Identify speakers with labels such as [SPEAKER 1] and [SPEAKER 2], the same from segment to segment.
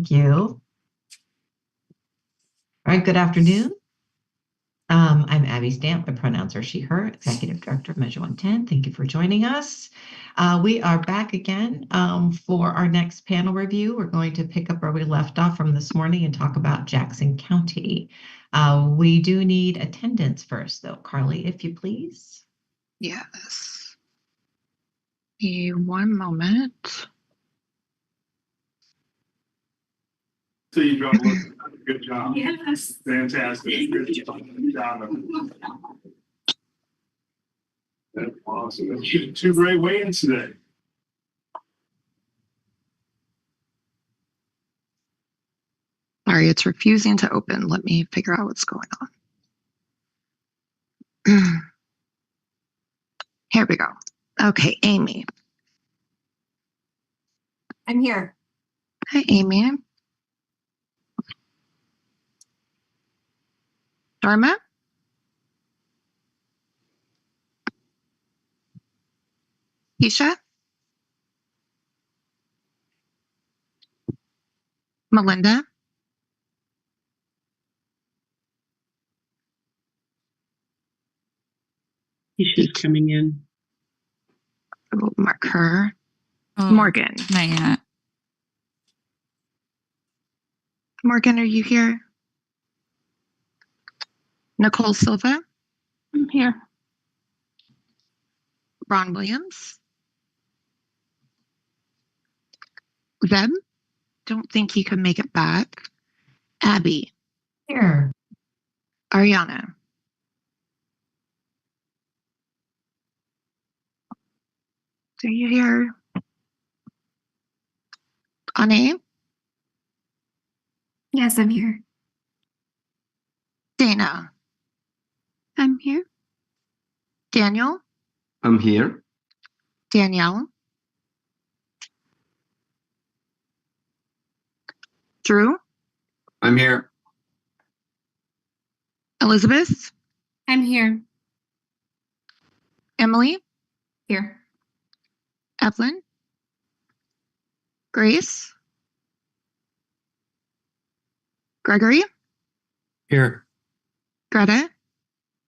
[SPEAKER 1] Thank you. All right, good afternoon. I'm Abby Stamp, the pronouns are she, her, Executive Director of Measure 110. Thank you for joining us. We are back again for our next panel review. We're going to pick up where we left off from this morning and talk about Jackson County. We do need attendance first, though. Carly, if you please.
[SPEAKER 2] Yes. Be 1 moment.
[SPEAKER 3] So you drove. Good job. Yes. Fantastic. Good job. That's awesome. Two great weigh-ins today.
[SPEAKER 2] Sorry, it's refusing to open. Let me figure out what's going on. Here we go. Okay, Amy.
[SPEAKER 4] I'm here.
[SPEAKER 2] Hi, Amy. Dharma? Keisha? Melinda?
[SPEAKER 5] She's coming in.
[SPEAKER 2] We'll mark her.
[SPEAKER 6] Oh,
[SPEAKER 2] Morgan.
[SPEAKER 6] Not yet.
[SPEAKER 2] Morgan, are you here? Nicole Silva?
[SPEAKER 4] I'm here.
[SPEAKER 2] Ron Williams? Zeb? Don't think he could make it back. Abby?
[SPEAKER 1] Here.
[SPEAKER 2] Ariana? Are you here? Ane?
[SPEAKER 4] Yes, I'm here.
[SPEAKER 2] Dana?
[SPEAKER 4] I'm here.
[SPEAKER 2] Daniel?
[SPEAKER 7] I'm here.
[SPEAKER 2] Danielle? Drew?
[SPEAKER 7] I'm here.
[SPEAKER 2] Elizabeth?
[SPEAKER 4] I'm here.
[SPEAKER 2] Emily?
[SPEAKER 4] Here.
[SPEAKER 2] Evelyn? Grace? Gregory?
[SPEAKER 7] Here.
[SPEAKER 2] Greta?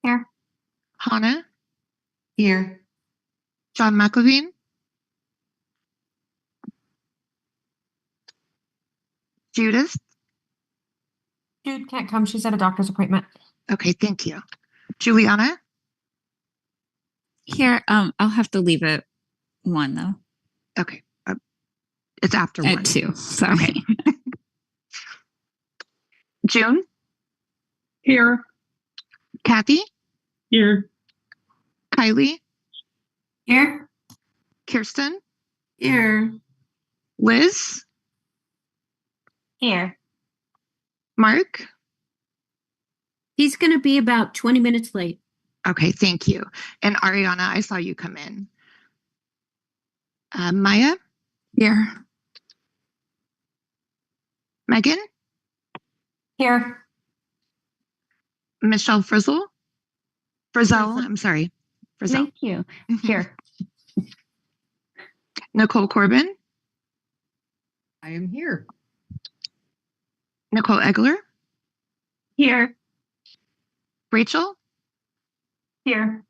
[SPEAKER 4] Here.
[SPEAKER 2] Hannah?
[SPEAKER 1] Here.
[SPEAKER 2] John McLeveen? Judith?
[SPEAKER 4] Jude can't come. She's at a doctor's appointment.
[SPEAKER 2] Okay, thank you. Juliana?
[SPEAKER 6] Here, I'll have to leave at 1 though.
[SPEAKER 2] Okay. It's after 1.
[SPEAKER 6] At 2. Sorry.
[SPEAKER 2] Okay. June?
[SPEAKER 5] Here.
[SPEAKER 2] Kathy?
[SPEAKER 5] Here.
[SPEAKER 2] Kylie?
[SPEAKER 4] Here.
[SPEAKER 2] Kirsten?
[SPEAKER 4] Here.
[SPEAKER 2] Liz?
[SPEAKER 4] Here.
[SPEAKER 2] Mark?
[SPEAKER 4] He's going to be about 20 minutes late.
[SPEAKER 2] Okay, thank you. And Ariana, I saw you come in. Maya?
[SPEAKER 6] Here.
[SPEAKER 2] Megan?
[SPEAKER 4] Here.
[SPEAKER 2] Michelle Frizzle? Frizzell, I'm sorry. Frizzell.
[SPEAKER 4] Thank you. Here.
[SPEAKER 2] Nicole Corbin?
[SPEAKER 1] I am here.
[SPEAKER 2] Nicole Egler?
[SPEAKER 4] Here.
[SPEAKER 2] Rachel?
[SPEAKER 4] Here.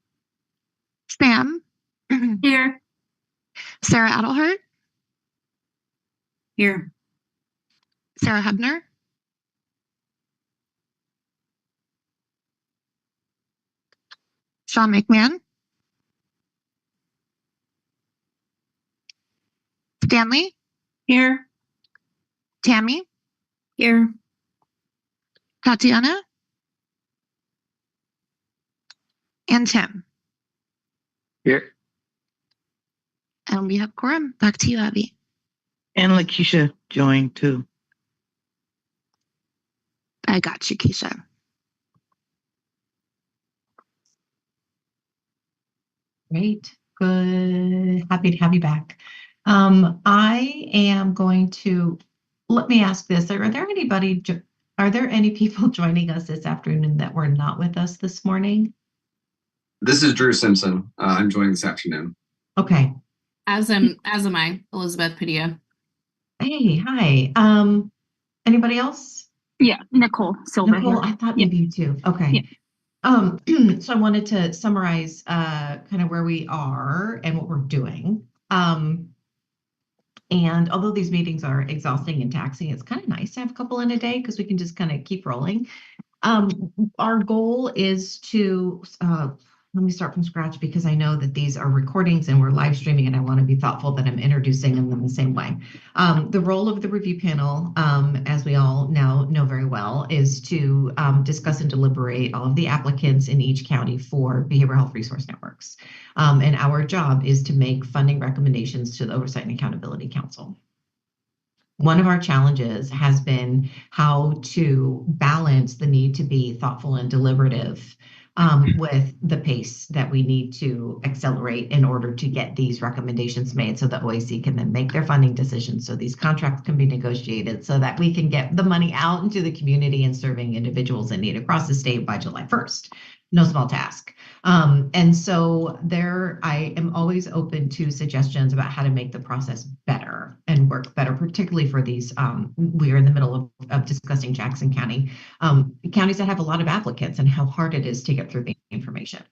[SPEAKER 2] Sam?
[SPEAKER 4] Here.
[SPEAKER 2] Sarah Adelhart?
[SPEAKER 4] Here.
[SPEAKER 2] Sarah Hebner? Sean McMahon? Stanley?
[SPEAKER 4] Here.
[SPEAKER 2] Tammy?
[SPEAKER 4] Here.
[SPEAKER 2] Tatiana? And Tim?
[SPEAKER 7] Here.
[SPEAKER 2] And we have quorum. Back to you, Abby.
[SPEAKER 8] And Lakeisha joined too.
[SPEAKER 2] I got you, Keisha.
[SPEAKER 1] Great. Good. Happy to have you back. I am going to, let me ask this. Are there any people joining us this afternoon that were not with us this morning?
[SPEAKER 7] This is Drew Simpson. I'm joining this afternoon.
[SPEAKER 1] Okay.
[SPEAKER 9] As am I, Elizabeth Padilla.
[SPEAKER 1] Hey, hi. Anybody else?
[SPEAKER 9] Yeah, Nicole Silva
[SPEAKER 1] Nicole,
[SPEAKER 9] here.
[SPEAKER 1] I thought
[SPEAKER 9] Yeah.
[SPEAKER 1] maybe you too. Okay. So I wanted to summarize kind of where we are and what we're doing. And although these meetings are exhausting and taxing, it's kind of nice to have a couple in a day because we can just kind of keep rolling. Our goal is to, let me start from scratch because I know that these are recordings and we're live streaming and I want to be thoughtful that I'm introducing them in the same way. The role of the review panel, as we all now know very well, is to discuss and deliberate all of the applicants in each county for behavioral health resource networks. And our job is to make funding recommendations to the Oversight and Accountability Council. One of our challenges has been how to balance the need to be thoughtful and deliberative with the pace that we need to accelerate in order to get these recommendations made so that OAC can then make their funding decisions, so these contracts can be negotiated, so that we can get the money out into the community and serving individuals in need across the state by July 1st. No small task. And so I am always open to suggestions about how to make the process better and work better, particularly for these. We are in the middle of discussing Jackson County, counties that have a lot of applicants and how hard it is to get through the information.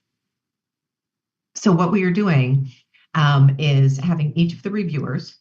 [SPEAKER 1] So what we are doing is having each of the reviewers.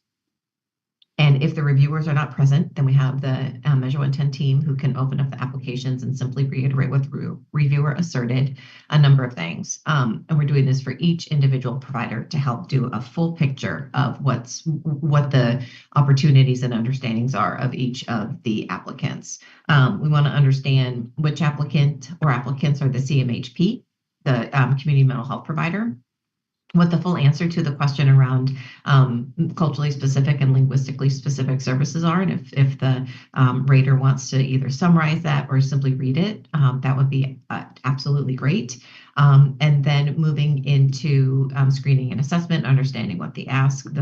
[SPEAKER 1] And if the reviewers are not present, then we have the Measure 110 team who can open up the applications and simply reiterate what the reviewer asserted, a number of things. And we're doing this for each individual provider to help do a full picture of what the opportunities and understandings are of each of the applicants. We want to understand which applicant or applicants are the CMHP, the community mental health provider, what the full answer to the question around culturally specific and linguistically specific services are. And if the rater wants to either summarize that or simply read it, that would be absolutely great. And then moving into screening and assessment, understanding what the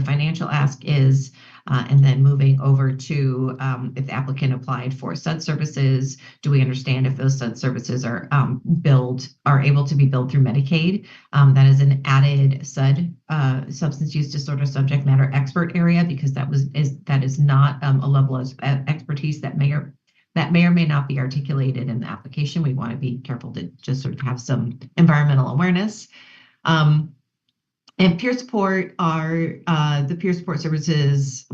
[SPEAKER 1] financial ask is, and then moving over to if the applicant applied for SUD services, do we understand if those SUD services are able to be billed through Medicaid? That is an added SUD, substance use disorder subject matter expert area, because that is not a level of expertise that may or may not be articulated in the application. We want to be careful to just sort of have some environmental awareness. And peer support are the peer support services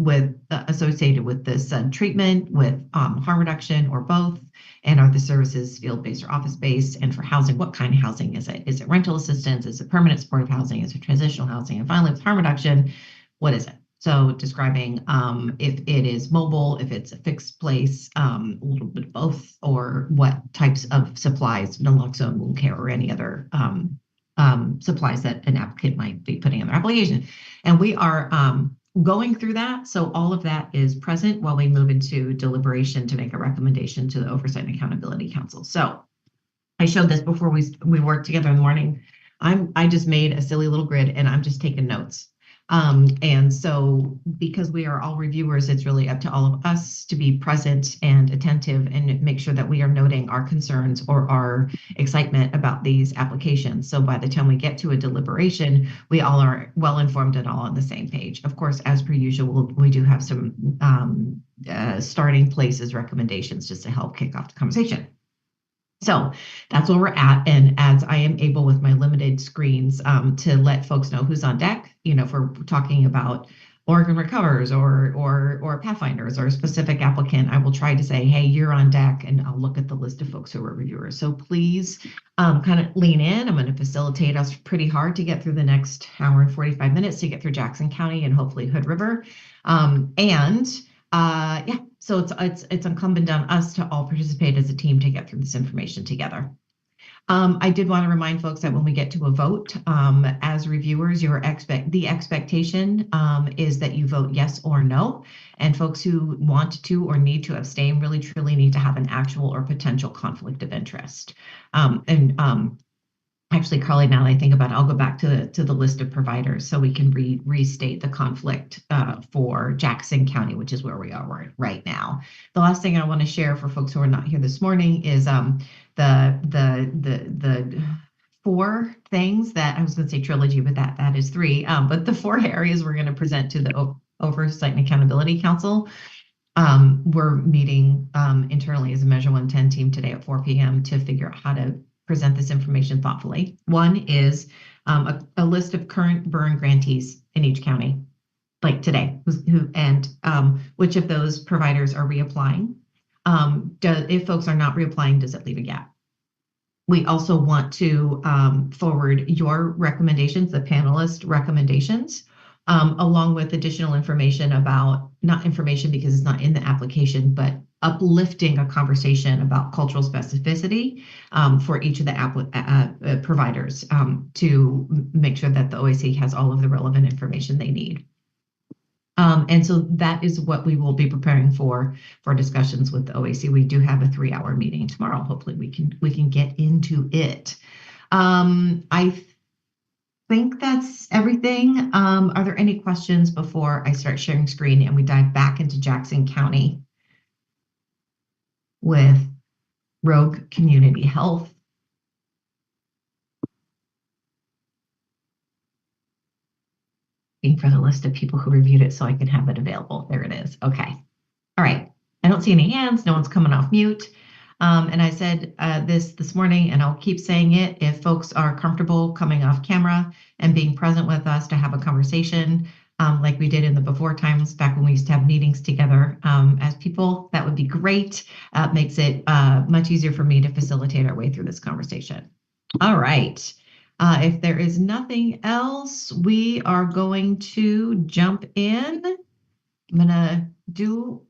[SPEAKER 1] associated with this treatment, with harm reduction, or both. And are the services field-based or office-based? And for housing, what kind of housing is it? Is it rental assistance? Is it permanent supportive housing? Is it transitional housing? And finally, with harm reduction, what is it? So describing if it is mobile, if it's a fixed place, a little bit of both, or what types of supplies, naloxone, wound care, or any other supplies that an applicant might be putting in their application. And we are going through that. So all of that is present while we move into deliberation to make a recommendation to the Oversight and Accountability Council. So I showed this before we worked together in the morning. I just made a silly little grid and I'm just taking notes. And so because we are all reviewers, it's really up to all of us to be present and attentive and make sure that we are noting our concerns or our excitement about these applications. So by the time we get to a deliberation, we all are well informed and all on the same page. Of course, as per usual, we do have some starting places recommendations just to help kick off the conversation. So that's where we're at. And as I am able with my limited screens to let folks know who's on deck, if we're talking about Oregon Recovers or Pathfinders or a specific applicant, I will try to say, hey, you're on deck, and I'll look at the list of folks who are reviewers. So please kind of lean in. I'm going to facilitate us pretty hard to get through the next hour and 45 minutes to get through Jackson County and hopefully Hood River. So it's incumbent on us to all participate as a team to get through this information together. I did want to remind folks that when we get to a vote, as reviewers, the expectation is that you vote yes or no. And folks who want to or need to abstain really truly need to have an actual or potential conflict of interest. Actually, Carly, now that I think about it, I'll go back to the list of providers so we can restate the conflict for Jackson County, which is where we are right now. The last thing I want to share for folks who are not here this morning is the 4 things that I was going to say trilogy, but that is 3. But the 4 areas we're going to present to the Oversight and Accountability Council. We're meeting internally as a Measure 110 team today at 4 p.m. to figure out how to present this information thoughtfully. One is a list of current burn grantees in each county, like today, and which of those providers are reapplying. If folks are not reapplying, does it leave a gap? We also want to forward your recommendations, the panelist recommendations, along with additional information about, not information because it's not in the application, but uplifting a conversation about cultural specificity for each of the providers to make sure that the OAC has all of the relevant information they need. And so that is what we will be preparing for discussions with the OAC. We do have a 3-hour meeting tomorrow. Hopefully we can get into it. I think that's everything. Are there any questions before I start sharing screen and we dive back into Jackson County with Rogue Community Health? For the list of people who reviewed it so I can have it available. There it is. Okay. All right. I don't see any hands. No one's coming off mute. And I said this morning, and I'll keep saying it, if folks are comfortable coming off camera and being present with us to have a conversation like we did in the before times back when we used to have meetings together as people, that would be great. Makes it much easier for me to facilitate our way through this conversation. All right. If there is nothing else, we are going to jump in. I'm going to do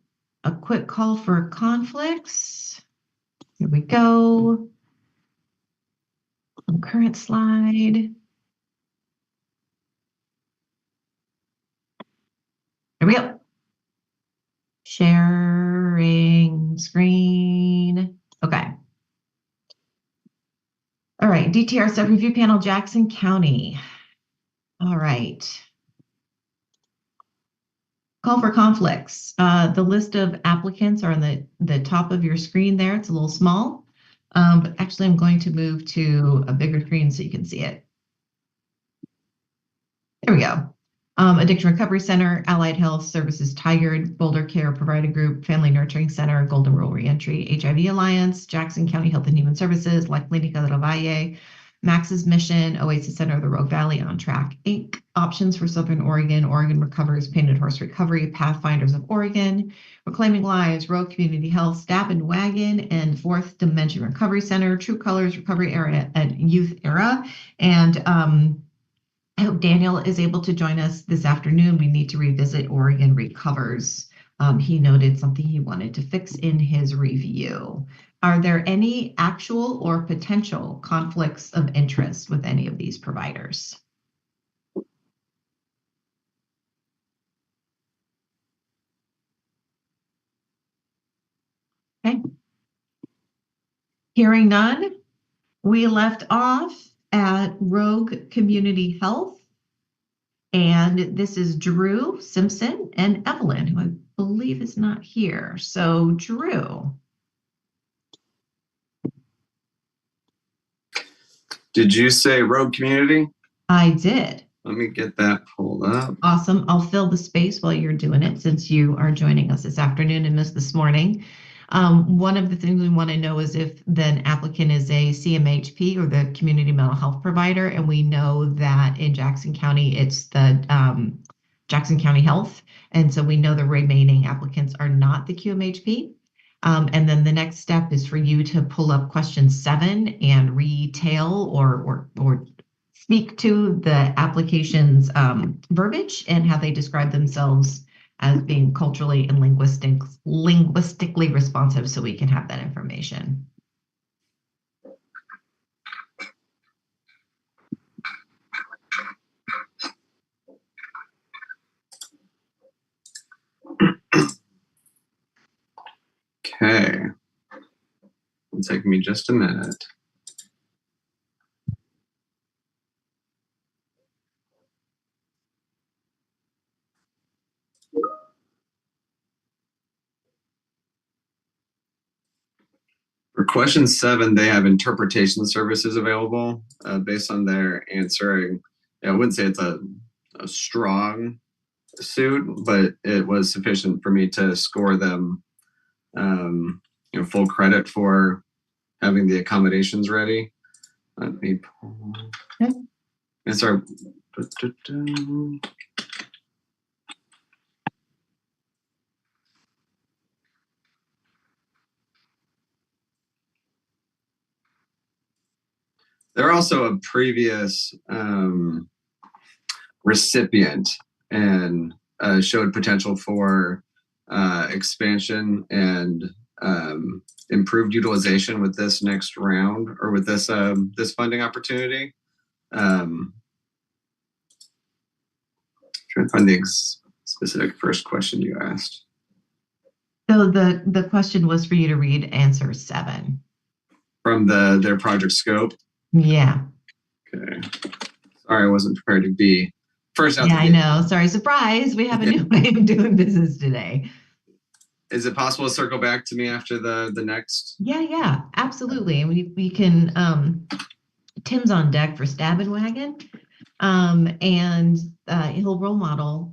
[SPEAKER 1] a quick call for conflicts. Here we go. Current slide. There we go. Sharing screen. Okay. All right, DTR sub-review panel, Jackson County. All right. Call for conflicts. The list of applicants are on the top of your screen there. It's a little small, but actually I'm going to move to a bigger screen so you can see it. There we go. Addiction Recovery Center, Allied Health Services, Tigard, Boulder Care Provider Group, Family Nurturing Center, Golden Rule Reentry, HIV Alliance, Jackson County Health and Human Services, La Clínica del Valle, Max's Mission, Oasis Center of the Rogue Valley, On Track Inc., Options for Southern Oregon, Oregon Recovers, Painted Horse Recovery, Pathfinders of Oregon, Reclaiming Lives, Rogue Community Health, Stab and Wagon, and Fourth Dimension Recovery Center, True Colors Recovery Area and Youth Era, and I hope Daniel is able to join us this afternoon. We need to revisit Oregon Recovers. He noted something he wanted to fix in his review. Are there any actual or potential conflicts of interest with any of these providers? Okay. Hearing none, we left off at Rogue Community Health. And this is Drew Simpson and Evelyn, who I believe is not here. So Drew.
[SPEAKER 7] Did you say Rogue Community?
[SPEAKER 1] I did.
[SPEAKER 7] Let me get that pulled up.
[SPEAKER 1] Awesome. I'll fill the space while you're doing it since you are joining us this afternoon and missed this morning. One of the things we want to know is if the applicant is a CMHP or the community mental health provider, and we know that in Jackson County, it's the Jackson County Health, and so we know the remaining applicants are not the QMHP. And then the next step is for you to pull up question 7 and retell or speak to the application's verbiage and how they describe themselves as being culturally and linguistically responsive, so we can have that information.
[SPEAKER 7] Okay. It'll take me just a minute. For question 7, they have interpretation services available based on their answer. I wouldn't say it's a strong suit, but it was sufficient for me to score them, full credit for having the accommodations ready. Let me pull.
[SPEAKER 1] Okay.
[SPEAKER 7] And sorry. They're also a previous recipient and showed potential for expansion and improved utilization with this next round or with this this funding opportunity. Trying to find the specific first question you asked.
[SPEAKER 1] So the question was for you to read answer 7.
[SPEAKER 7] From their project scope.
[SPEAKER 1] Yeah.
[SPEAKER 7] Okay. Sorry, I wasn't prepared to be first out.
[SPEAKER 1] Yeah, I know. Sorry, surprise. We have a new way of doing business today.
[SPEAKER 7] Is it possible to circle back to me after the next?
[SPEAKER 1] Yeah, absolutely. And we can, Tim's on deck for Stabbin' Wagon. And he'll role model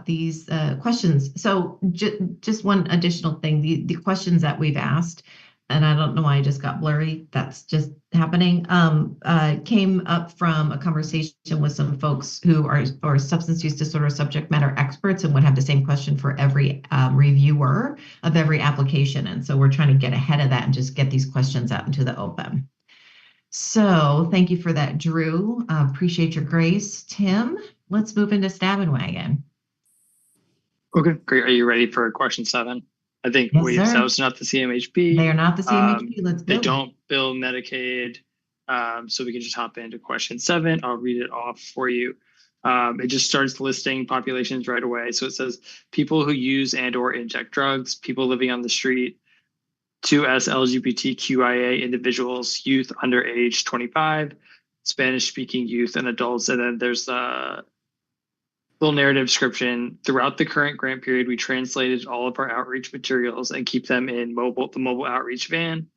[SPEAKER 1] these questions. So just one additional thing, the questions that we've asked, and I don't know why I just got blurry, that's just happening, came up from a conversation with some folks who are substance use disorder subject matter experts and would have the same question for every reviewer of every application. And so we're trying to get ahead of that and just get these questions out into the open. So thank you for that, Drew. Appreciate your grace. Tim, let's move into Stabbin' Wagon.
[SPEAKER 9] Okay, great. Are you ready for question 7? I think
[SPEAKER 1] Yes,
[SPEAKER 9] we
[SPEAKER 1] sir.
[SPEAKER 9] established not the CMHP.
[SPEAKER 1] They are not the CMHP. Let's go.
[SPEAKER 9] They don't bill Medicaid. So we can just hop into question 7. I'll read it off for you. It just starts listing populations right away. So it says people who use and or inject drugs, people living on the street, 2S LGBTQIA individuals, youth under age 25, Spanish-speaking youth and adults. And then there's a little narrative description. Throughout the current grant period, we translated all of our outreach materials and keep them in the mobile outreach van.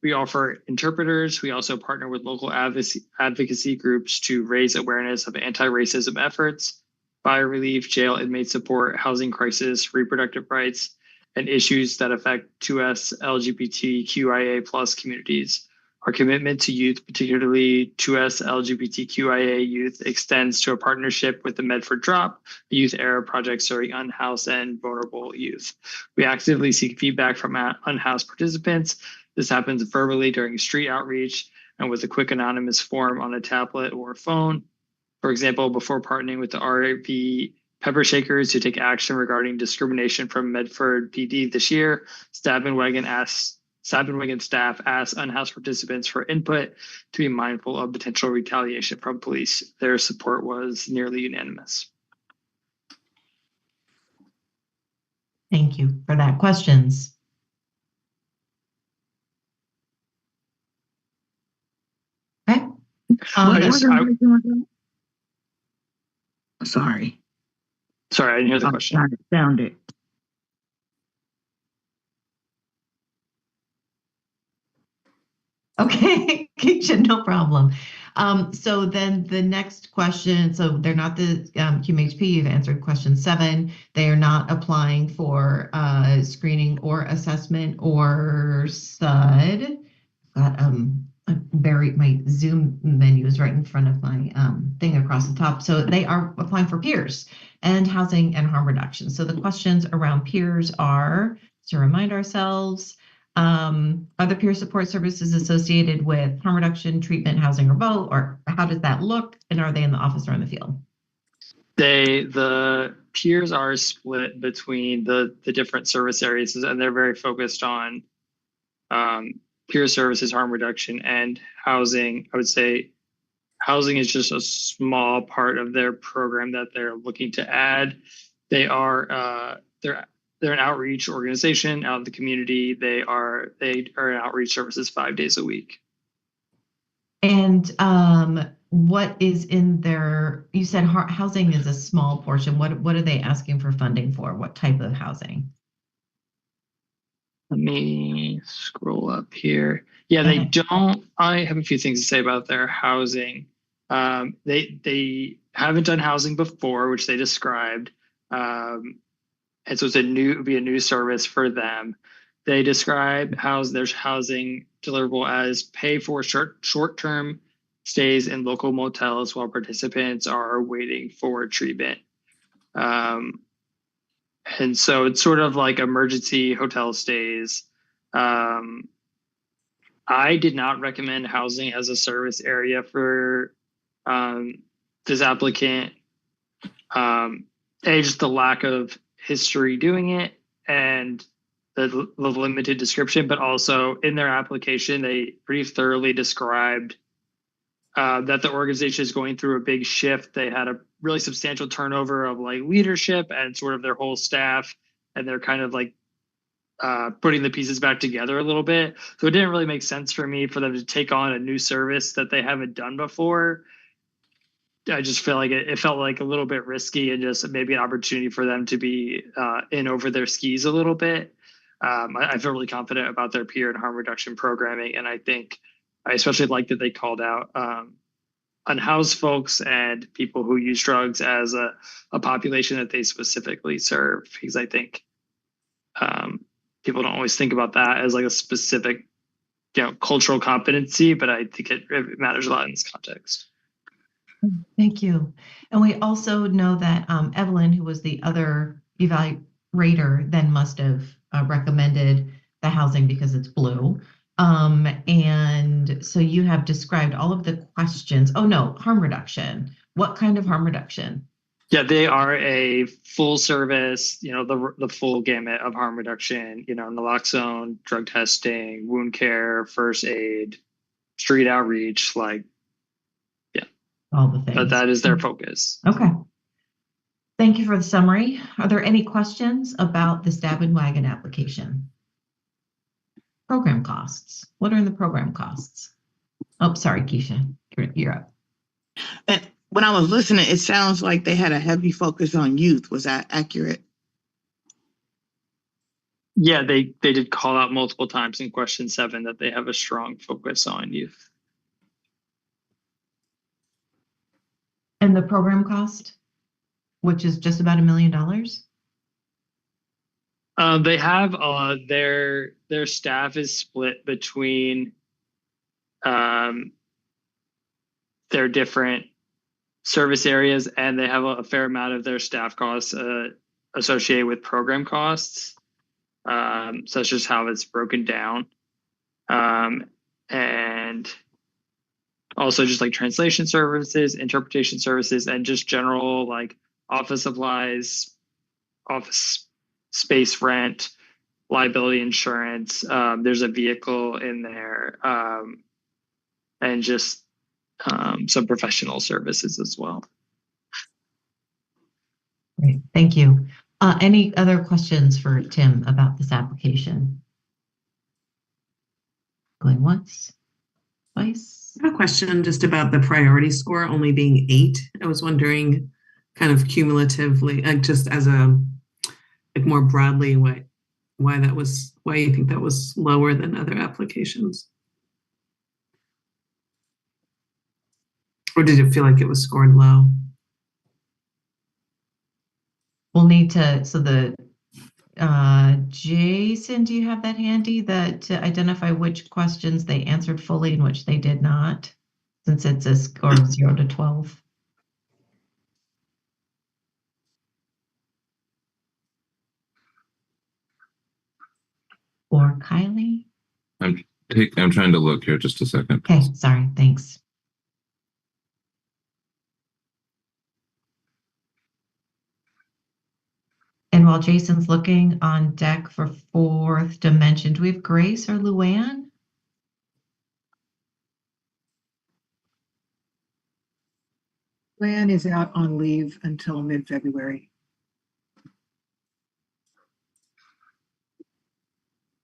[SPEAKER 9] We offer interpreters. We also partner with local advocacy groups to raise awareness of anti-racism efforts, fire relief, jail inmate support, housing crisis, reproductive rights, and issues that affect 2S LGBTQIA plus communities. Our commitment to youth, particularly 2S LGBTQIA youth, extends to a partnership with the Medford Drop, a youth era project serving unhoused and vulnerable youth. We actively seek feedback from unhoused participants. This happens verbally during street outreach and with a quick anonymous form on a tablet or phone. For example, before partnering with the RV Pepper Shakers to take action regarding discrimination from Medford PD this year, Stabbin' Wagon staff asked unhoused participants for input to be mindful of potential retaliation from police. Their support was nearly unanimous.
[SPEAKER 1] Thank you for that. Questions? Okay.
[SPEAKER 8] Sorry.
[SPEAKER 9] Sorry, I didn't hear the question.
[SPEAKER 8] Trying to sound it.
[SPEAKER 1] Okay, Keisha, no problem. So then the next question, so they're not the QMHP, you've answered question 7. They are not applying for screening or assessment or SUD. Got my Zoom menu is right in front of my thing across the top. So they are applying for peers and housing and harm reduction. So the questions around peers are, to remind ourselves, are the peer support services associated with harm reduction, treatment, housing, or both, or how does that look? And are they in the office or in the field?
[SPEAKER 9] The peers are split between the different service areas, and they're very focused on peer services, harm reduction, and housing. I would say housing is just a small part of their program that they're looking to add. They are they're an outreach organization out in the community. They are in outreach services 5 days a week.
[SPEAKER 1] And what is in their? You said housing is a small portion. What are they asking for funding for? What type of housing?
[SPEAKER 9] Let me scroll up here. Yeah, they don't. I have a few things to say about their housing. They haven't done housing before, which they described. And so it'd be a new service for them. They describe there's housing deliverable as pay for short-term stays in local motels while participants are waiting for treatment. And so it's sort of like emergency hotel stays. I did not recommend housing as a service area for this applicant. Just the lack of history doing it and the limited description, but also in their application, they pretty thoroughly described that the organization is going through a big shift. They had a really substantial turnover of like leadership and sort of their whole staff, and they're kind of like putting the pieces back together a little bit. So it didn't really make sense for me for them to take on a new service that they haven't done before. I just feel like it felt like a little bit risky and just maybe an opportunity for them to be in over their skis a little bit. I feel really confident about their peer and harm reduction programming. And I think I especially like that they called out unhoused folks and people who use drugs as a population that they specifically serve, because I think people don't always think about that as like a specific, cultural competency, but I think it matters a lot in this context.
[SPEAKER 1] Thank you. And we also know that Evelyn, who was the other evaluator, then must have recommended the housing because it's blue. And so you have described all of the questions. Oh no, harm reduction. What kind of harm reduction?
[SPEAKER 9] Yeah, they are a full service, the full gamut of harm reduction, naloxone, drug testing, wound care, first aid, street outreach,
[SPEAKER 1] all the things.
[SPEAKER 9] But that is their focus.
[SPEAKER 1] Okay. Thank you for the summary. Are there any questions about the Stab and Wagon application? Program costs. What are the program costs? Oh, sorry, Keisha, you're up.
[SPEAKER 8] And when I was listening, it sounds like they had a heavy focus on youth. Was that accurate?
[SPEAKER 9] Yeah, they did call out multiple times in question 7 that they have a strong focus on youth.
[SPEAKER 1] And the program cost, which is just about $1 million?
[SPEAKER 9] They have their staff is split between their different service areas, and they have a fair amount of their staff costs associated with program costs. So that's just how it's broken down. And also just like translation services, interpretation services, and just general like office supplies, office space rent, liability insurance. There's a vehicle in there, and just some professional services as well.
[SPEAKER 1] Great, thank you. Any other questions for Tim about this application? Going once, twice.
[SPEAKER 10] I have a question just about the priority score only being 8. I was wondering kind of cumulatively, just as more broadly, why you think that was lower than other applications? Or did it feel like it was scored low?
[SPEAKER 1] We'll need to, so Jason, do you have that handy, to identify which questions they answered fully and which they did not, since it's a score of 0 to 12? Or Kylie?
[SPEAKER 11] I'm trying to look here, just a second.
[SPEAKER 1] Okay, sorry, thanks. And while Jason's looking on deck for fourth dimension, do we have Grace or Luann?
[SPEAKER 12] Luann is out on leave until mid-February.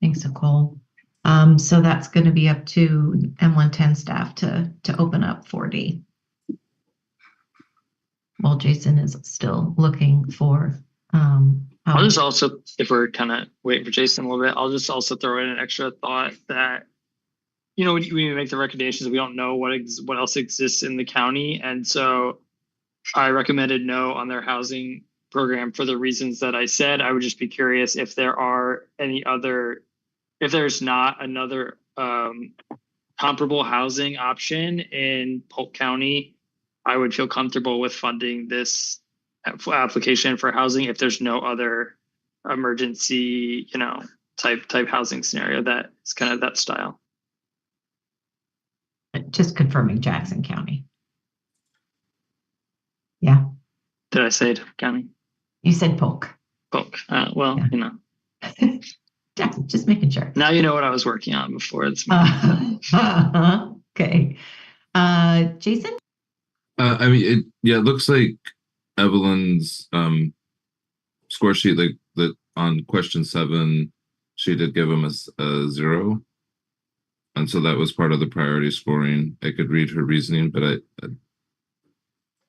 [SPEAKER 1] Thanks, Nicole. So that's going to be up to M110 staff to open up 4D. While Jason is still looking for
[SPEAKER 9] I'll just also, if we're kind of waiting for Jason a little bit, I'll just also throw in an extra thought that, when we make the recommendations, we don't know what else exists in the county. And so I recommended no on their housing program for the reasons that I said. I would just be curious if there are any other, if there's not another comparable housing option in Polk County, I would feel comfortable with funding this application for housing if there's no other emergency, type housing scenario that is kind of that style.
[SPEAKER 1] Just confirming Jackson County. Yeah.
[SPEAKER 9] Did I say it, County?
[SPEAKER 1] You said Polk.
[SPEAKER 9] Polk.
[SPEAKER 1] Yeah. Jackson, just making sure.
[SPEAKER 9] Now you know what I was working on before. It's
[SPEAKER 1] okay. Jason?
[SPEAKER 11] It looks like Evelyn's score sheet, like that on question 7, she did give him a 0. And so that was part of the priority scoring. I could read her reasoning, but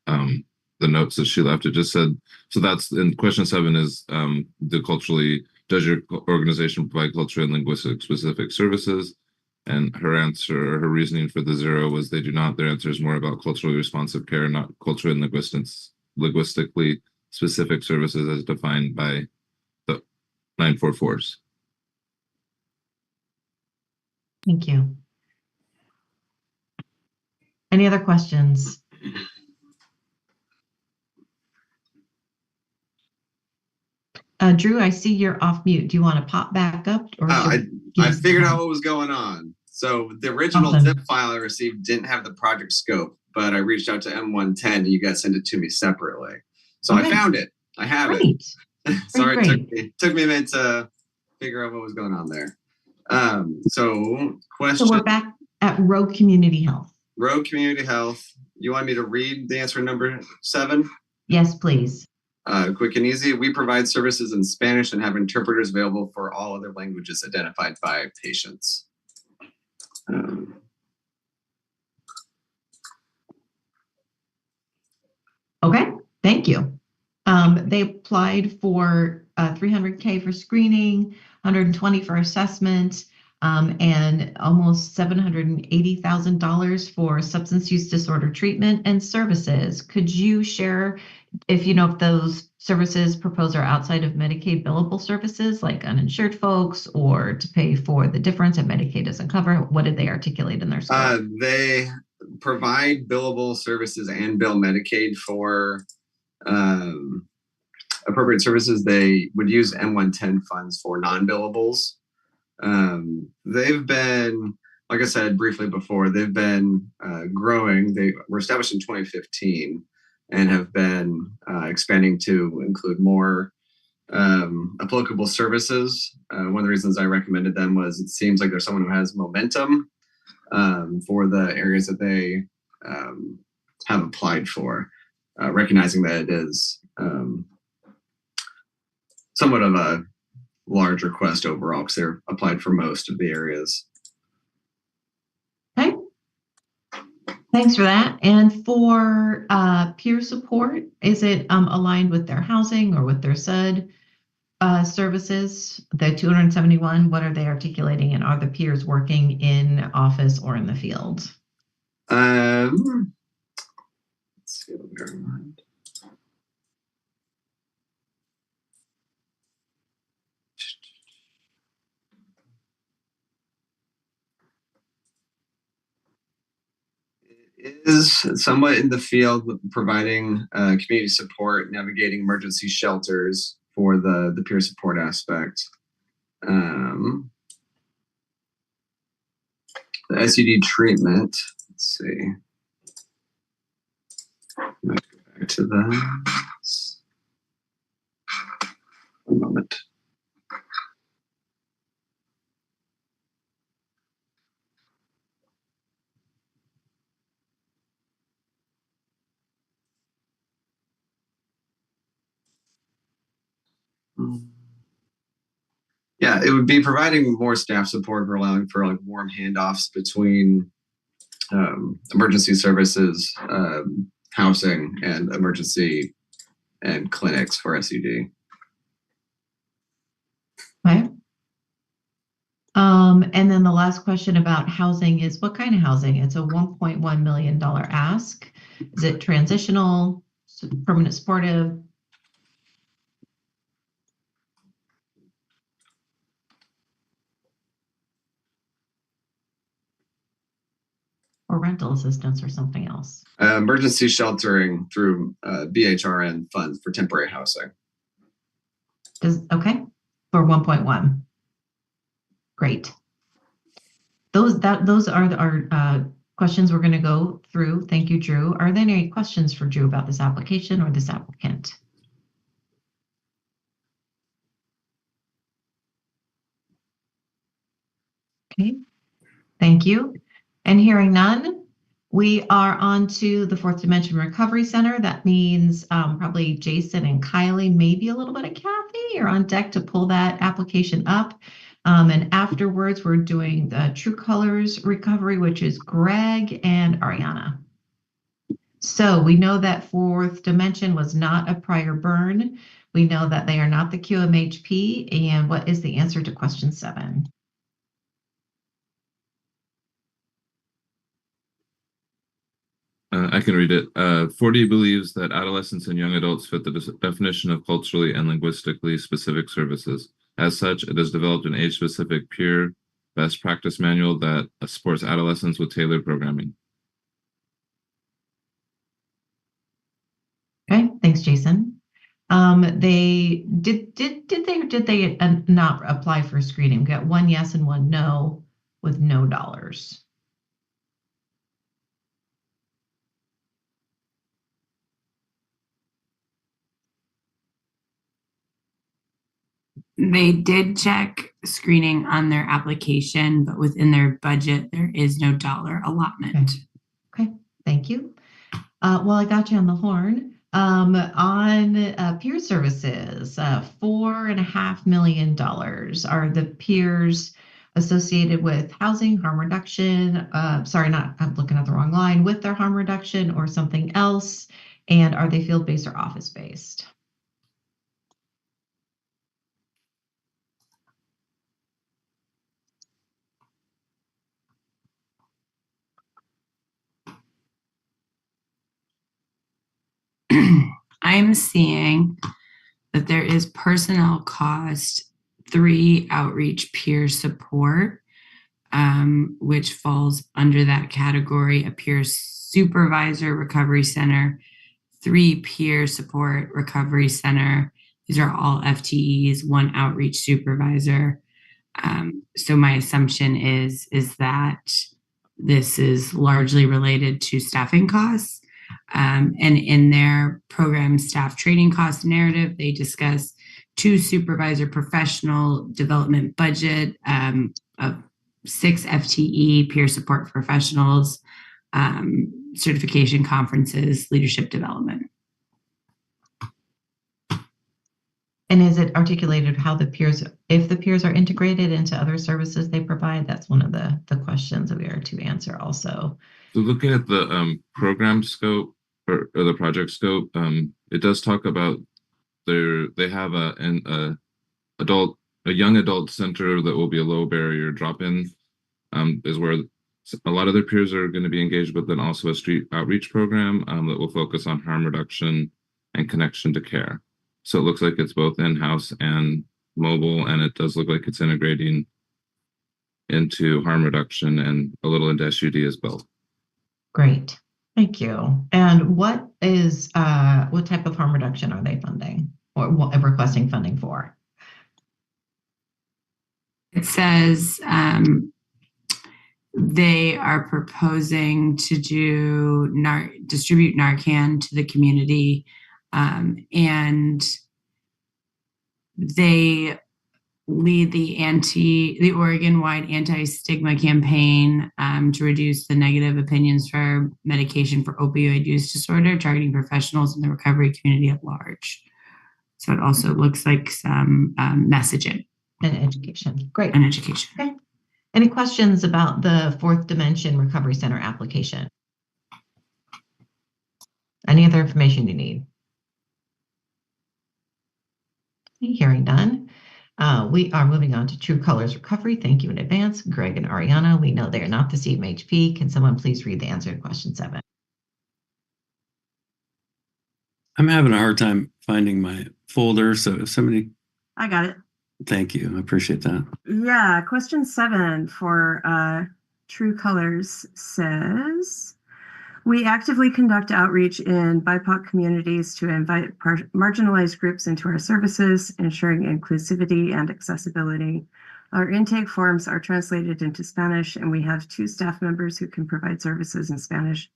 [SPEAKER 11] the notes that she left, it just said, so that's in question 7 is does your organization provide culturally and linguistic specific services? And her reasoning for the 0 was they do not. Their answer is more about culturally responsive care, not culturally and linguistically specific services as defined by the 944s.
[SPEAKER 1] Thank you. Any other questions? Drew, I see you're off mute. Do you want to pop back up? Or
[SPEAKER 7] I figured out what was going on. So the original zip file I received didn't have the project scope, but I reached out to M110 and you guys sent it to me separately. So I found it. I have it. Sorry, it took me a minute to figure out what was going on there. So
[SPEAKER 1] we're back at Rogue Community Health.
[SPEAKER 7] Rogue Community Health. You want me to read the answer number 7?
[SPEAKER 1] Yes, please.
[SPEAKER 7] Quick and easy. We provide services in Spanish and have interpreters available for all other languages identified by patients.
[SPEAKER 1] Okay, thank you. They applied for $300K for screening, $120 for assessment, and almost $780,000 for substance use disorder treatment and services. Could you share if those services proposed are outside of Medicaid billable services like uninsured folks, or to pay for the difference that Medicaid doesn't cover? What did they articulate in their scope?
[SPEAKER 7] They provide billable services and bill Medicaid for appropriate services. They would use M110 funds for non-billables. They've been, like I said briefly before, they've been growing. They were established in 2015 and have been expanding to include more applicable services. One of the reasons I recommended them was it seems like there's someone who has momentum for the areas that they have applied for, recognizing that it is somewhat of a large request overall because they're applied for most of the areas.
[SPEAKER 1] Okay. Thanks for that. And for peer support, is it aligned with their housing or with their SUD services? The 271, what are they articulating, and are the peers working in office or in the field?
[SPEAKER 7] Let's see what we're in mind. Is somewhat in the field providing community support, navigating emergency shelters for the peer support aspect. The SUD treatment, let's see. Let's go back to that. One moment. Yeah, it would be providing more staff support for allowing for like warm handoffs between emergency services, housing, and emergency and clinics for SUD.
[SPEAKER 1] Okay. And then the last question about housing is what kind of housing? It's a $1.1 million ask. Is it transitional, permanent supportive? or rental assistance or something else?
[SPEAKER 7] Emergency sheltering through BHRN funds for temporary housing.
[SPEAKER 1] Okay, for 1.1. Great. Those are our questions we're going to go through. Thank you, Drew. Are there any questions for Drew about this application or this applicant? Okay, thank you. And hearing none, we are on to the Fourth Dimension Recovery Center. That means probably Jason and Kylie, maybe a little bit of Kathy are on deck to pull that application up. And afterwards, we're doing the True Colors Recovery, which is Greg and Ariana. So we know that Fourth Dimension was not a prior burn. We know that they are not the QMHP. And what is the answer to question 7?
[SPEAKER 11] I can read it. 4D believes that adolescents and young adults fit the definition of culturally and linguistically specific services. As such, it has developed an age-specific peer best practice manual that supports adolescents with tailored programming.
[SPEAKER 1] Okay, thanks, Jason. They did they not apply for screening? We got 1 yes and 1 no with no dollars.
[SPEAKER 13] They did check screening on their application, but within their budget, there is no dollar allotment.
[SPEAKER 1] Okay, thank you. Well, I got you on the horn. On peer services, $4.5 million are the peers associated with housing, harm reduction. Sorry, I'm looking at the wrong line, with their harm reduction or something else. And are they field-based or office-based?
[SPEAKER 13] I'm seeing that there is personnel cost, 3 outreach peer support, which falls under that category, a peer supervisor recovery center, 3 peer support recovery center. These are all FTEs, 1 outreach supervisor. So my assumption is that this is largely related to staffing costs. And in their program staff training cost narrative, they discuss 2 supervisor professional development budget of 6 FTE peer support professionals, certification conferences, leadership development.
[SPEAKER 1] And is it articulated how the peers, if the peers are integrated into other services they provide? That's one of the questions that we are to answer also.
[SPEAKER 11] So looking at the program scope or the project scope, it does talk about they have a young adult center that will be a low barrier drop-in, is where a lot of their peers are going to be engaged, but then also a street outreach program that will focus on harm reduction and connection to care. So it looks like it's both in-house and mobile, and it does look like it's integrating into harm reduction and a little into SUD as well.
[SPEAKER 1] Great, thank you. And what type of harm reduction are they funding or requesting funding for?
[SPEAKER 13] It says they are proposing to distribute Narcan to the community, and they lead the Oregon-wide anti-stigma campaign to reduce the negative opinions for medication for opioid use disorder, targeting professionals in the recovery community at large. So it also looks like some messaging.
[SPEAKER 1] And education. Great.
[SPEAKER 13] And education.
[SPEAKER 1] Okay. Any questions about the Fourth Dimension Recovery Center application? Any other information you need? Hearing none. We are moving on to True Colors Recovery. Thank you in advance, Greg and Ariana. We know they are not the CMHP. Can someone please read the answer to question 7?
[SPEAKER 14] I'm having a hard time finding my folder, so if somebody...
[SPEAKER 15] I got it.
[SPEAKER 14] Thank you. I appreciate that.
[SPEAKER 15] Yeah, question 7 for True Colors says, we actively conduct outreach in BIPOC communities to invite marginalized groups into our services, ensuring inclusivity and accessibility. Our intake forms are translated into Spanish, and we have 2 staff members who can provide services in Spanish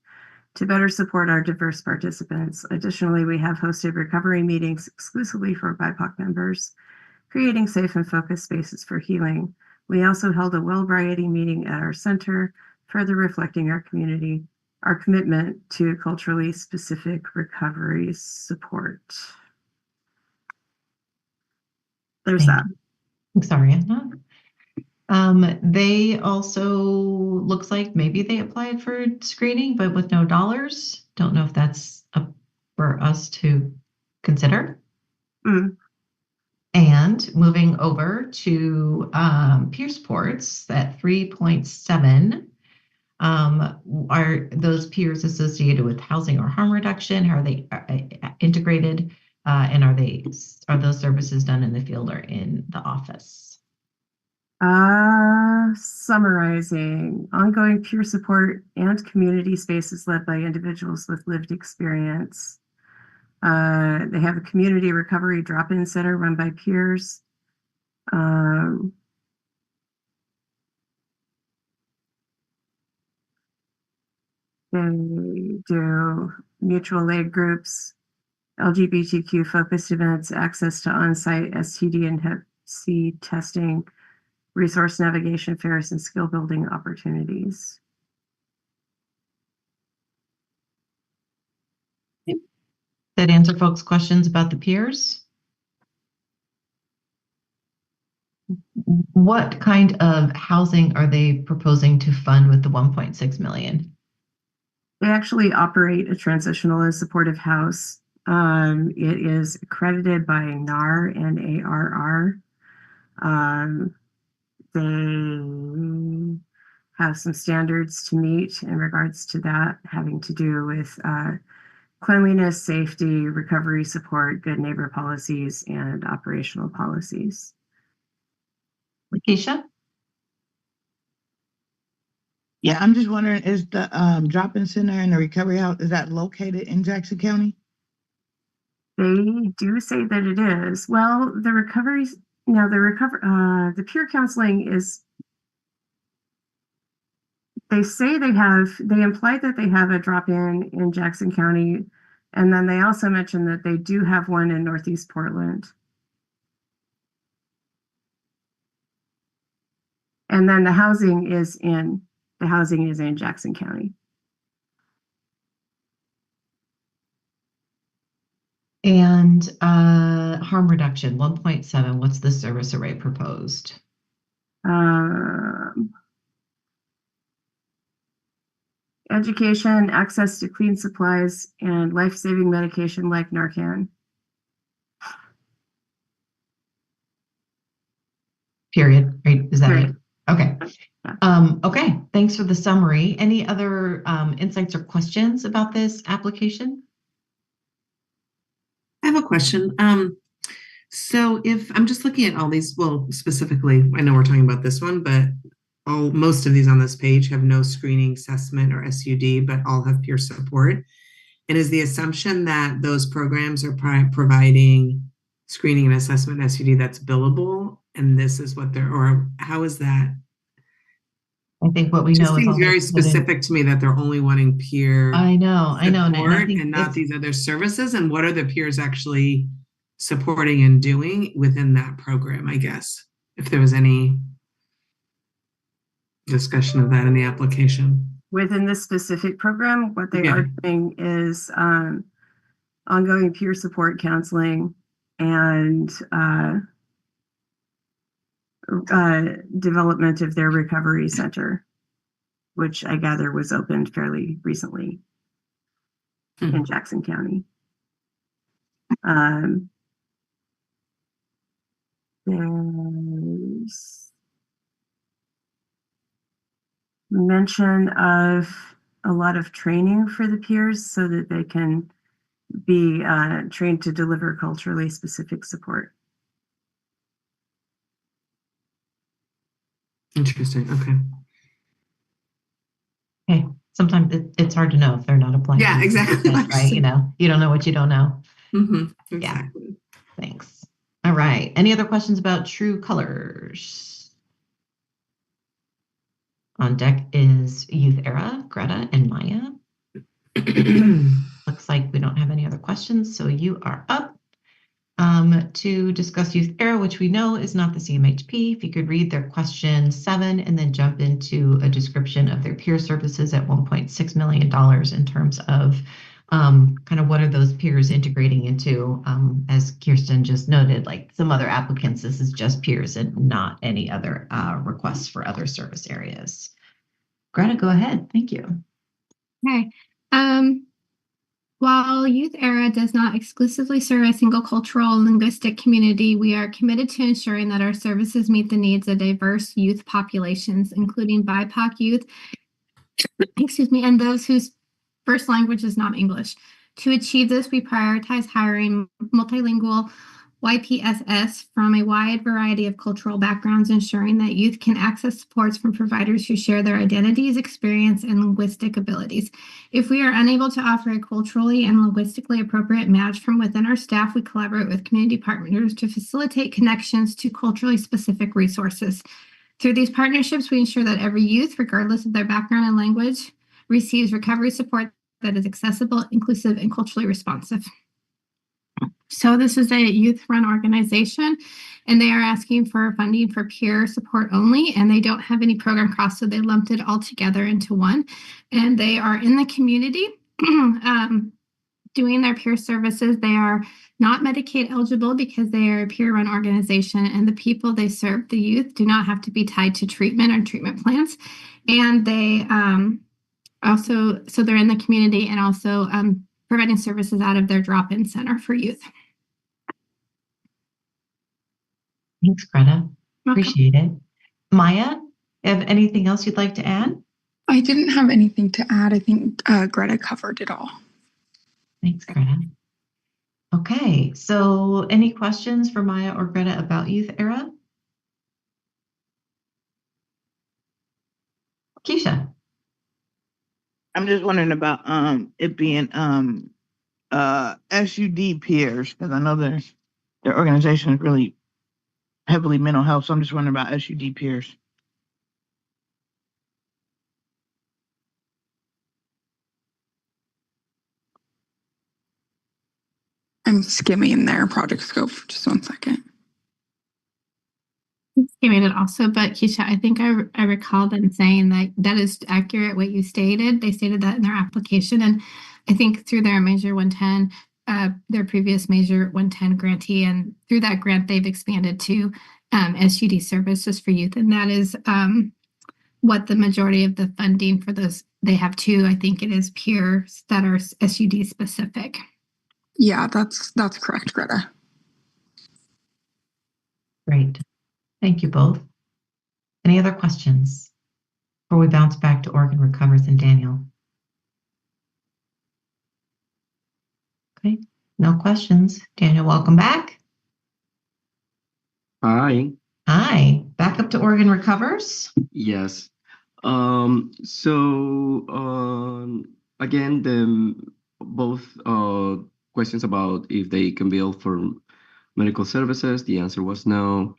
[SPEAKER 15] to better support our diverse participants. Additionally, we have hosted recovery meetings exclusively for BIPOC members, creating safe and focused spaces for healing. We also held a well-variety meeting at our center, further reflecting our commitment to culturally specific recovery support. There's that.
[SPEAKER 1] Thanks, Ariana. They also looks like maybe they applied for screening, but with no dollars. Don't know if that's up for us to consider. And moving over to peer supports at 3.7. Are those peers associated with housing or harm reduction? Are they integrated? And are those services done in the field or in the office?
[SPEAKER 15] Summarizing, ongoing peer support and community spaces led by individuals with lived experience. They have a community recovery drop-in center run by peers. They do mutual aid groups, LGBTQ focused events, access to on-site STD and Hep C testing, resource navigation fairs, and skill building opportunities.
[SPEAKER 1] That answer folks' questions about the peers? What kind of housing are they proposing to fund with the 1.6 million?
[SPEAKER 15] They actually operate a transitional and supportive house. It is accredited by NAR and ARR. They have some standards to meet in regards to that, having to do with cleanliness, safety, recovery support, good neighbor policies, and operational policies.
[SPEAKER 1] Lakeisha?
[SPEAKER 8] Yeah, I'm just wondering, is the drop-in center and the recovery house, is that located in Jackson County?
[SPEAKER 15] They do say that it is. Well, the peer counseling is, they imply that they have a drop-in in Jackson County, and then they also mentioned that they do have one in Northeast Portland. And then the housing is in Jackson County.
[SPEAKER 1] And harm reduction, 1.7, what's the service array proposed?
[SPEAKER 15] Education, access to clean supplies, and life-saving medication like Narcan.
[SPEAKER 1] Period, right? Is that right?
[SPEAKER 15] Period.
[SPEAKER 1] Okay. Okay, thanks for the summary. Any other insights or questions about this application?
[SPEAKER 10] I have a question. So if I'm just looking at all these, well, specifically, I know we're talking about this one, but most of these on this page have no screening, assessment, or SUD, but all have peer support. And is the assumption that those programs are providing screening and assessment SUD that's billable, and this is what or how is that?
[SPEAKER 1] I think what we know
[SPEAKER 10] seems very specific to me that they're only wanting peer
[SPEAKER 1] support
[SPEAKER 10] and not these other services. And what are the peers actually supporting and doing within that program, I guess, if there was any discussion of that in the application.
[SPEAKER 15] Within this specific program, what they are doing is ongoing peer support counseling and development of their recovery center, which I gather was opened fairly recently in Jackson County. There's mention of a lot of training for the peers so that they can be trained to deliver culturally specific support.
[SPEAKER 10] Interesting. Okay.
[SPEAKER 1] sometimes it's hard to know if they're not applying.
[SPEAKER 10] Yeah, exactly.
[SPEAKER 1] Right. You know, you don't know what you don't know.
[SPEAKER 10] Exactly.
[SPEAKER 1] Thanks. All right. Any other questions about True Colors? On deck is Youth Era, Greta, and Maya. Looks like we don't have any other questions, so you are up to discuss Youth Era, which we know is not the CMHP. If you could read their question 7 and then jump into a description of their peer services at $1.6 million in terms of kind of what are those peers integrating into, as Kirsten just noted, like some other applicants, this is just peers and not any other requests for other service areas. Greta, go ahead. Thank you.
[SPEAKER 16] Okay. While Youth Era does not exclusively serve a single cultural and linguistic community, we are committed to ensuring that our services meet the needs of diverse youth populations, including BIPOC youth, and those whose first language is not English. To achieve this, we prioritize hiring multilingual YPSS from a wide variety of cultural backgrounds, ensuring that youth can access supports from providers who share their identities, experience, and linguistic abilities. If we are unable to offer a culturally and linguistically appropriate match from within our staff, we collaborate with community partners to facilitate connections to culturally specific resources. Through these partnerships, we ensure that every youth, regardless of their background and language, receives recovery support that is accessible, inclusive, and culturally responsive. So this is a youth-run organization, and they are asking for funding for peer support only, and they don't have any program costs, so they lumped it all together into one. And they are in the community doing their peer services. They are not Medicaid eligible because they are a peer-run organization, and the people they serve, the youth, do not have to be tied to treatment or treatment plans. And they also, so they're in the community and also providing services out of their drop-in center for youth.
[SPEAKER 1] Thanks, Greta. Appreciate it. Maya, have anything else you'd like to add?
[SPEAKER 6] I didn't have anything to add. I think Greta covered it all.
[SPEAKER 1] Thanks, Greta. Okay, so any questions for Maya or Greta about Youth Era? Keisha.
[SPEAKER 8] I'm just wondering about it being SUD peers, because I know their organization is really heavily mental health, so I'm just wondering about SUD peers.
[SPEAKER 6] I'm skimming their project scope for just 1 second.
[SPEAKER 16] Skimming it also, but Keisha, I think I recall them saying that is accurate what you stated. They stated that in their application, and I think through their Measure 110, their previous Measure 110 grantee, and through that grant, they've expanded to SUD services for youth, and that is what the majority of the funding for those. They have two, I think it is peers that are SUD specific.
[SPEAKER 6] Yeah, that's correct, Greta.
[SPEAKER 1] Great. Thank you both. Any other questions before we bounce back to Oregon Recovers and Daniel? Okay, no questions. Daniel, welcome back.
[SPEAKER 17] Hi.
[SPEAKER 1] Hi, back up to Oregon Recovers.
[SPEAKER 17] Yes. Again, both questions about if they can bill for medical services, the answer was no.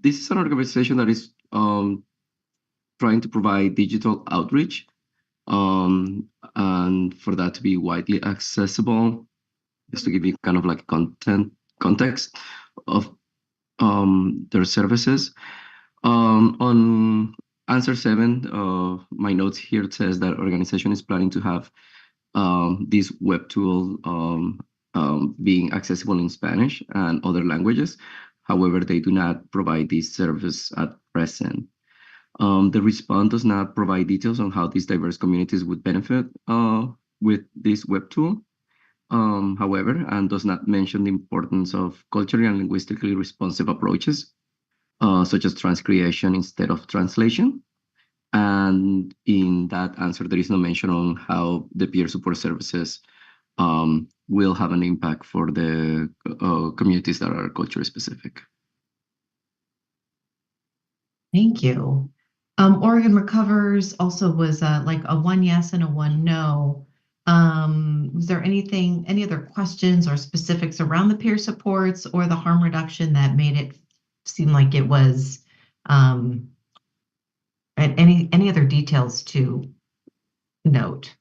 [SPEAKER 17] This is an organization that is trying to provide digital outreach, and for that to be widely accessible, just to give you kind of like context of their services. On answer 7, my notes here, it says that organization is planning to have this web tool being accessible in Spanish and other languages. However, they do not provide this service at present. The response does not provide details on how these diverse communities would benefit with this web tool. However, and does not mention the importance of culturally and linguistically responsive approaches, such as transcreation instead of translation. And in that answer, there is no mention on how the peer support services will have an impact for the communities that are culture specific.
[SPEAKER 1] Thank you. Oregon Recovers also was like a 1 yes and a 1 no. Was there any other questions or specifics around the peer supports or the harm reduction that made it seem like it was, and any other details to note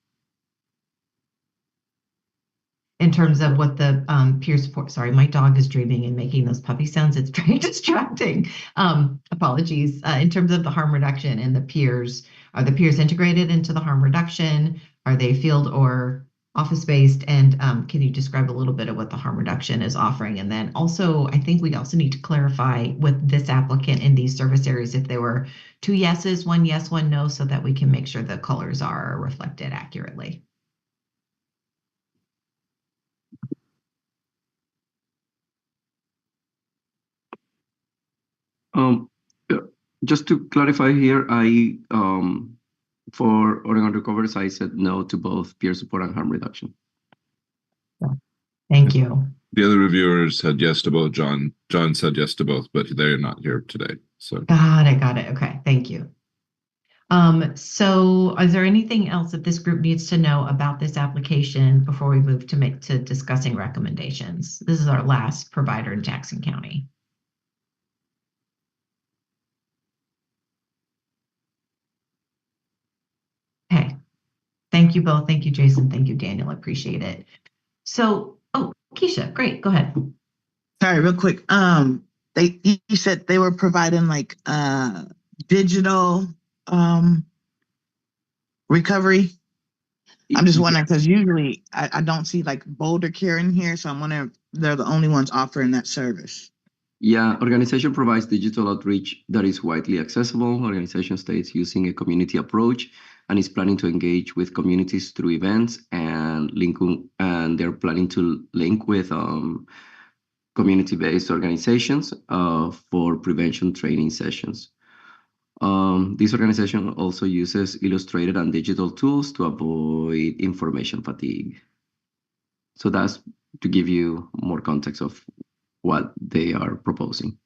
[SPEAKER 1] in terms of what the peer support? Sorry, my dog is dreaming and making those puppy sounds. It's very distracting. Apologies. In terms of the harm reduction and the peers, are the peers integrated into the harm reduction? Are they field or office-based? And can you describe a little bit of what the harm reduction is offering? And then also, I think we also need to clarify with this applicant in these service areas if there were 2 yeses, 1 yes, 1 no, so that we can make sure the colors are reflected accurately.
[SPEAKER 17] Just to clarify here, I for Oregon Recovers, I said no to both peer support and harm reduction.
[SPEAKER 1] Thank you.
[SPEAKER 11] The other reviewers said yes to both. John said yes to both, but they're not here today. So
[SPEAKER 1] Got it. Okay, thank you. So is there anything else that this group needs to know about this application before we move to discussing recommendations? This is our last provider in Jackson County. Okay, thank you both. Thank you, Jason. Thank you, Daniel. I appreciate it. So, Keisha, great. Go ahead.
[SPEAKER 8] Sorry, real quick. You said they were providing like digital recovery. I'm just wondering because usually I don't see like Boulder Care in here, so I'm wondering if they're the only ones offering that service.
[SPEAKER 17] Yeah, organization provides digital outreach that is widely accessible. Organization states using a community approach and is planning to engage with communities through events and they're planning to link with community-based organizations for prevention training sessions. This organization also uses illustrated and digital tools to avoid information fatigue. So that's to give you more context of what they are proposing.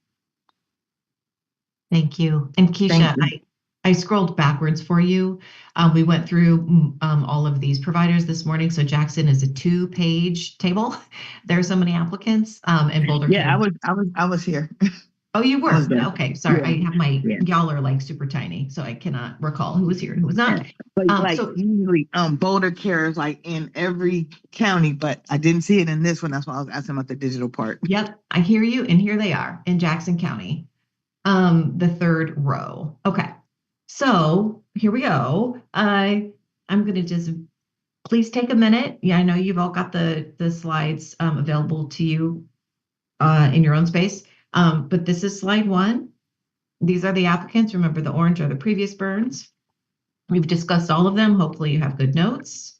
[SPEAKER 1] Thank you. And Keisha, I scrolled backwards for you. We went through all of these providers this morning. So Jackson is a 2-page table. There are so many applicants. And Boulder.
[SPEAKER 8] Yeah, I was here.
[SPEAKER 1] Oh, you were? Okay, sorry.
[SPEAKER 8] Yeah.
[SPEAKER 1] I have y'all are like super tiny, so I cannot recall who was here and who was not.
[SPEAKER 8] But usually Boulder Care is like in every county, but I didn't see it in this one. That's why I was asking about the digital part.
[SPEAKER 1] Yep, I hear you. And here they are in Jackson County, the 3rd row. Okay, so here we go. I'm going to just please take a minute. Yeah, I know you've all got the slides available to you in your own space. But this is slide 1. These are the applicants. Remember, the orange are the previous burns. We've discussed all of them. Hopefully you have good notes.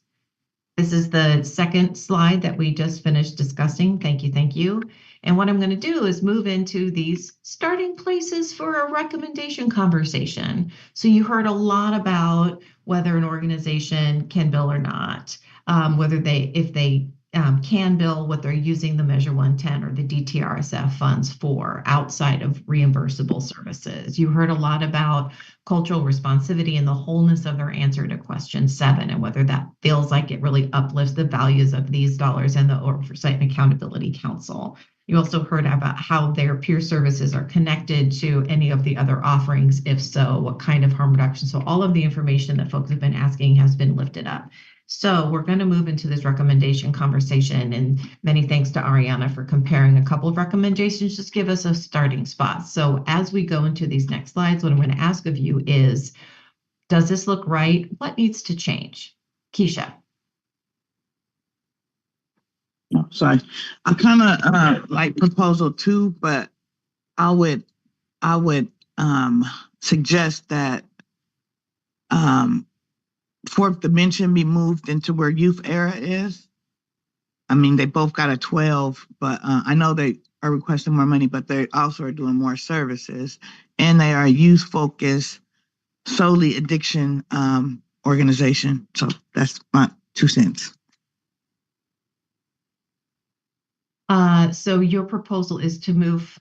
[SPEAKER 1] This is the second slide that we just finished discussing. Thank you. And what I'm going to do is move into these starting places for a recommendation conversation. So you heard a lot about whether an organization can bill or not, if they can bill, what they're using the Measure 110 or the DTRSF funds for outside of reimbursable services. You heard a lot about cultural responsivity and the wholeness of their answer to question 7 and whether that feels like it really uplifts the values of these dollars and the Oversight and Accountability Council. You also heard about how their peer services are connected to any of the other offerings. If so, what kind of harm reduction? So all of the information that folks have been asking has been lifted up. So we're going to move into this recommendation conversation, and many thanks to Ariana for comparing a couple of recommendations. Just give us a starting spot. So as we go into these next slides, what I'm going to ask of you is, does this look right? What needs to change? Keisha.
[SPEAKER 8] No, sorry. I kind of like proposal 2, but I would suggest that fourth dimension be moved into where youth era is. I mean, they both got a 12, but I know they are requesting more money, but they also are doing more services, and they are a youth-focused, solely addiction organization. So that's my 2 cents.
[SPEAKER 1] So your proposal is to move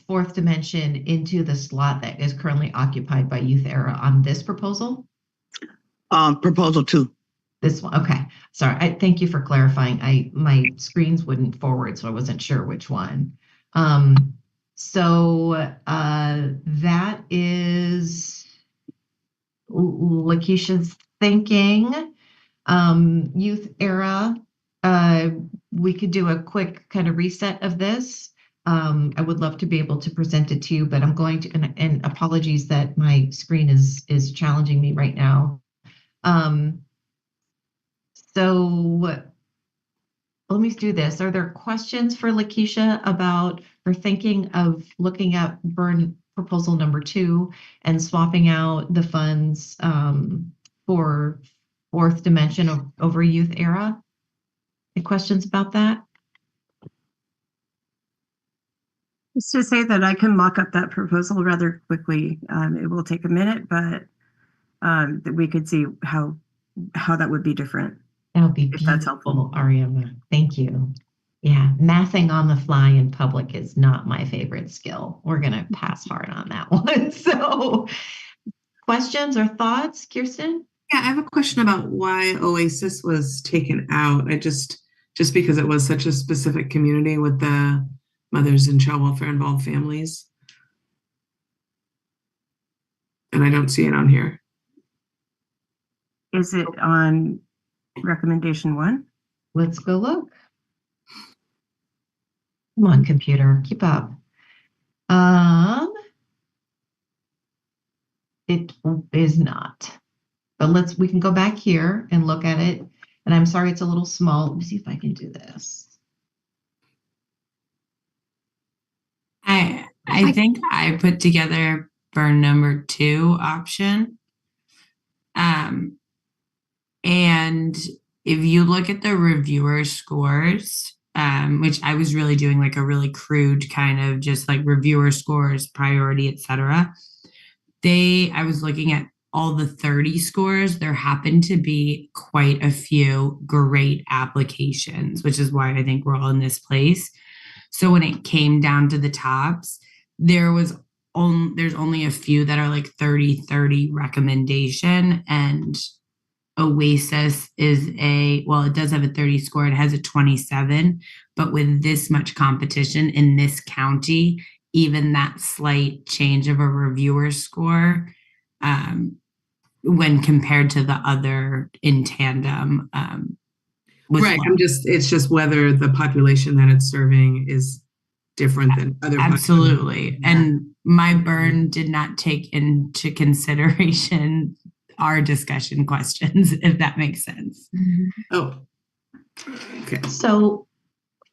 [SPEAKER 1] Fourth Dimension into the slot that is currently occupied by Youth Era on this proposal?
[SPEAKER 8] Proposal 2.
[SPEAKER 1] This one, okay. Sorry, thank you for clarifying. My screens wouldn't forward, so I wasn't sure which one. That is Lakeisha's thinking. Youth Era. We could do a quick kind of reset of this. I would love to be able to present it to you, but I'm going to, and apologies that my screen is challenging me right now. So let me do this. Are there questions for Lakeisha about her thinking of looking at burn proposal number 2 and swapping out the funds for Fourth Dimension over Youth Era? Any questions about that?
[SPEAKER 15] Just to say that I can mock up that proposal rather quickly. It will take a minute, but that we could see how that would be different.
[SPEAKER 1] That would be beautiful,
[SPEAKER 15] that's helpful.
[SPEAKER 1] Ariana. Thank you. Yeah, mathing on the fly in public is not my favorite skill. We're going to pass hard on that one. So questions or thoughts, Kirsten?
[SPEAKER 10] Yeah, I have a question about why Oasis was taken out. I just because it was such a specific community with the mothers and child welfare involved families. And I don't see it on here.
[SPEAKER 15] Is it on recommendation 1?
[SPEAKER 1] Let's go look. Come on, computer, keep up. It is not. But we can go back here and look at it. And I'm sorry, it's a little small. Let me see if I can do this.
[SPEAKER 13] I think I put together burn number 2 option. And if you look at the reviewer scores, which I was really doing like a really crude kind of just like reviewer scores, priority, etc. I was looking at all the 30 scores. There happened to be quite a few great applications, which is why I think we're all in this place. So when it came down to the tops, there's only a few that are like 30-30 recommendation, and Oasis is it does have a 30 score. It has a 27, but with this much competition in this county, even that slight change of a reviewer score, when compared to the other in tandem,
[SPEAKER 10] right. It's just whether the population that it's serving is different than other.
[SPEAKER 13] Absolutely. And my burn did not take into consideration our discussion questions, if that makes sense.
[SPEAKER 10] Oh, okay.
[SPEAKER 1] So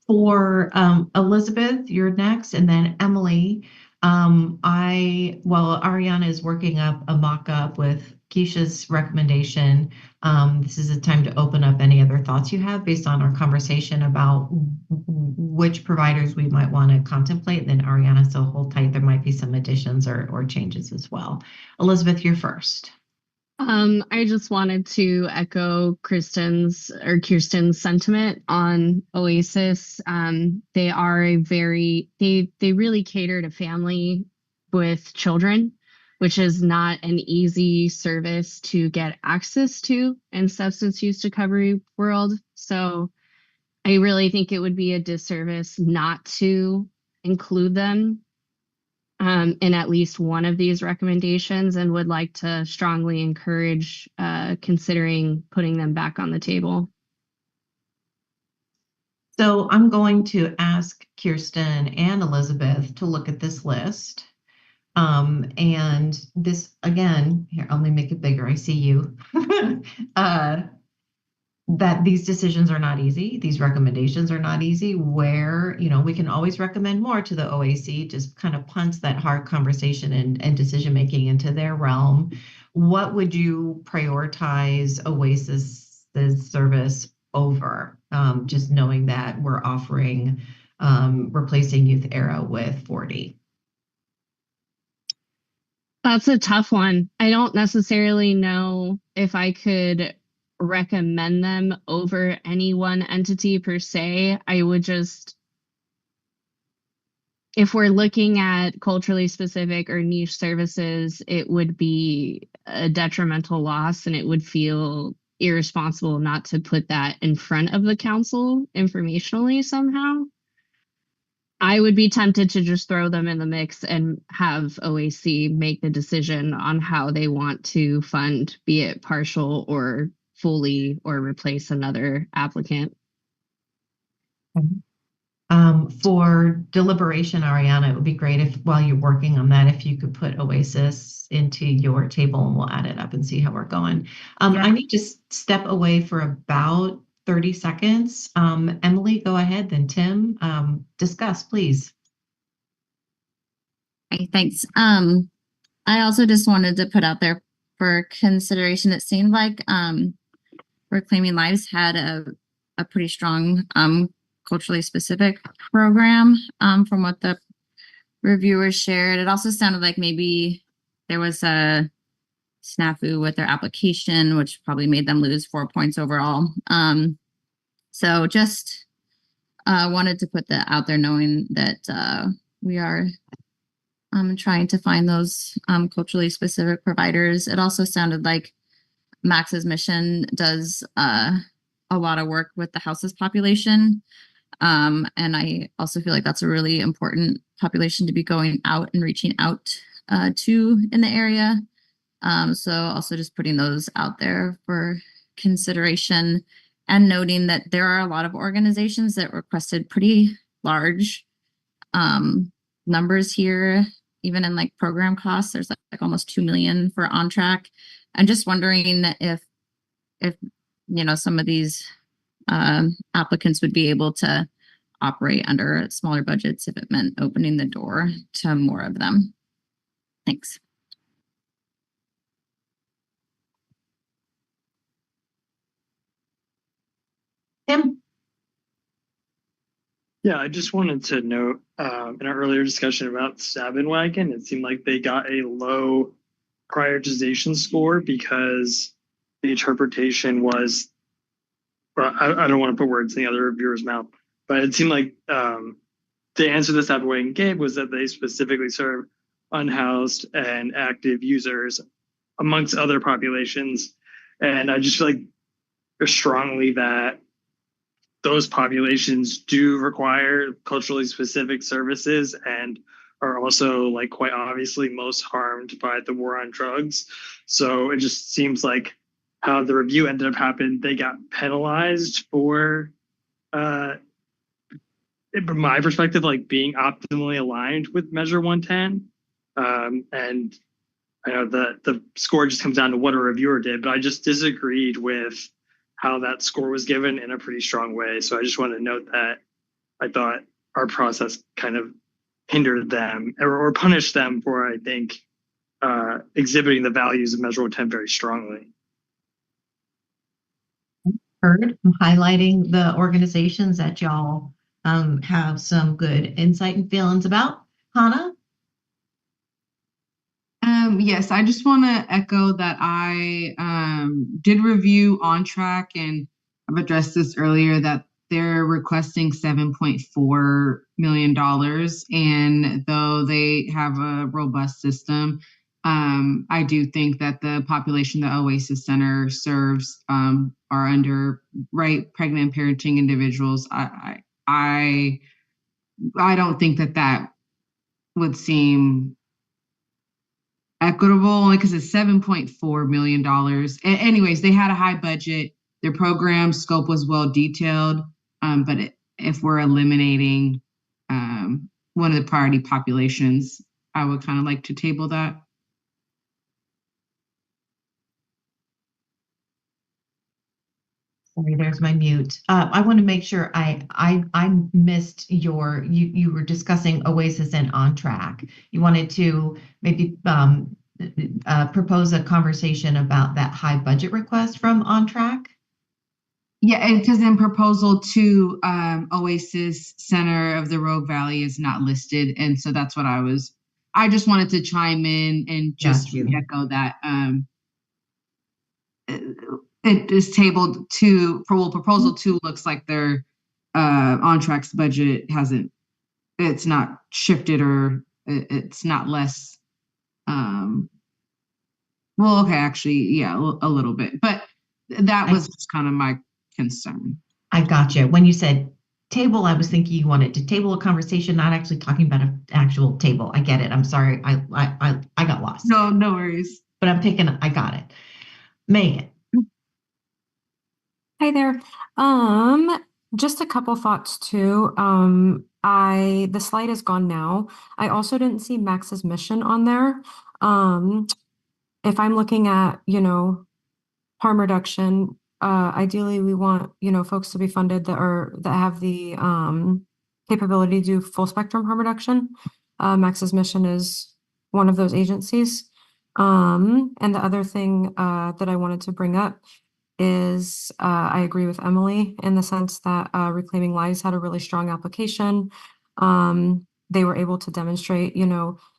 [SPEAKER 1] for Elizabeth, you're next, and then Emily. While Ariana is working up a mock-up with Keisha's recommendation, this is a time to open up any other thoughts you have based on our conversation about which providers we might want to contemplate. Then Ariana, so hold tight. There might be some additions or changes as well. Elizabeth, you're first.
[SPEAKER 18] I just wanted to echo Kirsten's sentiment on Oasis. They are they really cater to family with children, which is not an easy service to get access to in substance use recovery world. So I really think it would be a disservice not to include them in at least one of these recommendations, and would like to strongly encourage considering putting them back on the table.
[SPEAKER 1] So I'm going to ask Kirsten and Elizabeth to look at this list. And this, again, here, let me make it bigger. I see you. That these decisions are not easy. These recommendations are not easy, where, we can always recommend more to the OAC, just kind of punts that hard conversation and decision-making into their realm. What would you prioritize Oasis's service over? Just knowing that we're offering replacing Youth Era with 40.
[SPEAKER 18] That's a tough one. I don't necessarily know if I could recommend them over any one entity per se. I would just if we're looking at culturally specific or niche services, it would be a detrimental loss and it would feel irresponsible not to put that in front of the council informationally somehow. I would be tempted to just throw them in the mix and have OAC make the decision on how they want to fund, be it partial or fully, or replace another applicant.
[SPEAKER 1] For deliberation, Ariana, it would be great if while you're working on that, if you could put Oasis into your table and we'll add it up and see how we're going. I need to step away for about 30 seconds. Emily, go ahead. Then Tim, discuss, please.
[SPEAKER 19] Okay, thanks. I also just wanted to put out there for consideration. It seemed like Reclaiming Lives had a pretty strong culturally specific program from what the reviewers shared. It also sounded like maybe there was a snafu with their application, which probably made them lose 4 points overall. So just wanted to put that out there, knowing that we are trying to find those culturally specific providers. It also sounded like Max's mission does a lot of work with the houseless population. And I also feel like that's a really important population to be going out and reaching out to in the area. So also just putting those out there for consideration and noting that there are a lot of organizations that requested pretty large numbers here, even in like program costs. There's like almost 2 million for On Track. I'm just wondering if you know, some of these applicants would be able to operate under smaller budgets if it meant opening the door to more of them. Thanks.
[SPEAKER 1] Tim?
[SPEAKER 9] Yeah, I just wanted to note in our earlier discussion about Sabin Wagon, it seemed like they got a low prioritization score because the interpretation was, well, I don't want to put words in the other reviewer's mouth, but it seemed like the answer that Sabin Wagon gave was that they specifically serve unhoused and active users amongst other populations. And I just feel like strongly that those populations do require culturally specific services and are also like quite obviously most harmed by the war on drugs. So it just seems like how the review ended up happening, they got penalized for, from my perspective, like being optimally aligned with Measure 110. And I know the score just comes down to what a reviewer did, but I just disagreed with how that score was given in a pretty strong way. So I just want to note that I thought our process kind of hindered them or punished them for, I think, exhibiting the values of Measure 110 very strongly.
[SPEAKER 1] Heard highlighting the organizations that y'all have some good insight and feelings about. Hannah?
[SPEAKER 20] Yes, I just want to echo that I did review On Track, and I've addressed this earlier, that they're requesting $7.4 million. And though they have a robust system, I do think that the population the Oasis Center serves are under pregnant and parenting individuals. I don't think that would seem equitable, only because it's $7.4 million. Anyways, they had a high budget. Their program scope was well detailed. But if we're eliminating one of the priority populations, I would kind of like to table that.
[SPEAKER 1] Sorry, there's my mute. I want to make sure I missed you were discussing Oasis and On Track. You wanted to maybe propose a conversation about that high budget request from On Track?
[SPEAKER 20] Yeah, because in proposal 2, Oasis Center of the Rogue Valley is not listed. And so that's what I just wanted to chime in and just echo that. It is tabled to proposal 2 looks like their On Track's budget it's not shifted or it's not less. Well, okay, actually, yeah, a little bit, but that was just kind of my concern.
[SPEAKER 1] I gotcha. When you said table, I was thinking you wanted to table a conversation, not actually talking about an actual table. I get it. I'm sorry. I got lost.
[SPEAKER 20] No worries.
[SPEAKER 1] But I got it. Megan.
[SPEAKER 21] Hi there. Just a couple thoughts too. The slide is gone now. I also didn't see Max's mission on there. If I'm looking at, harm reduction, ideally we want, folks to be funded that have the capability to do full spectrum harm reduction. Max's mission is one of those agencies. And the other thing that I wanted to bring up is I agree with Emily in the sense that Reclaiming Lives had a really strong application. They were able to demonstrate,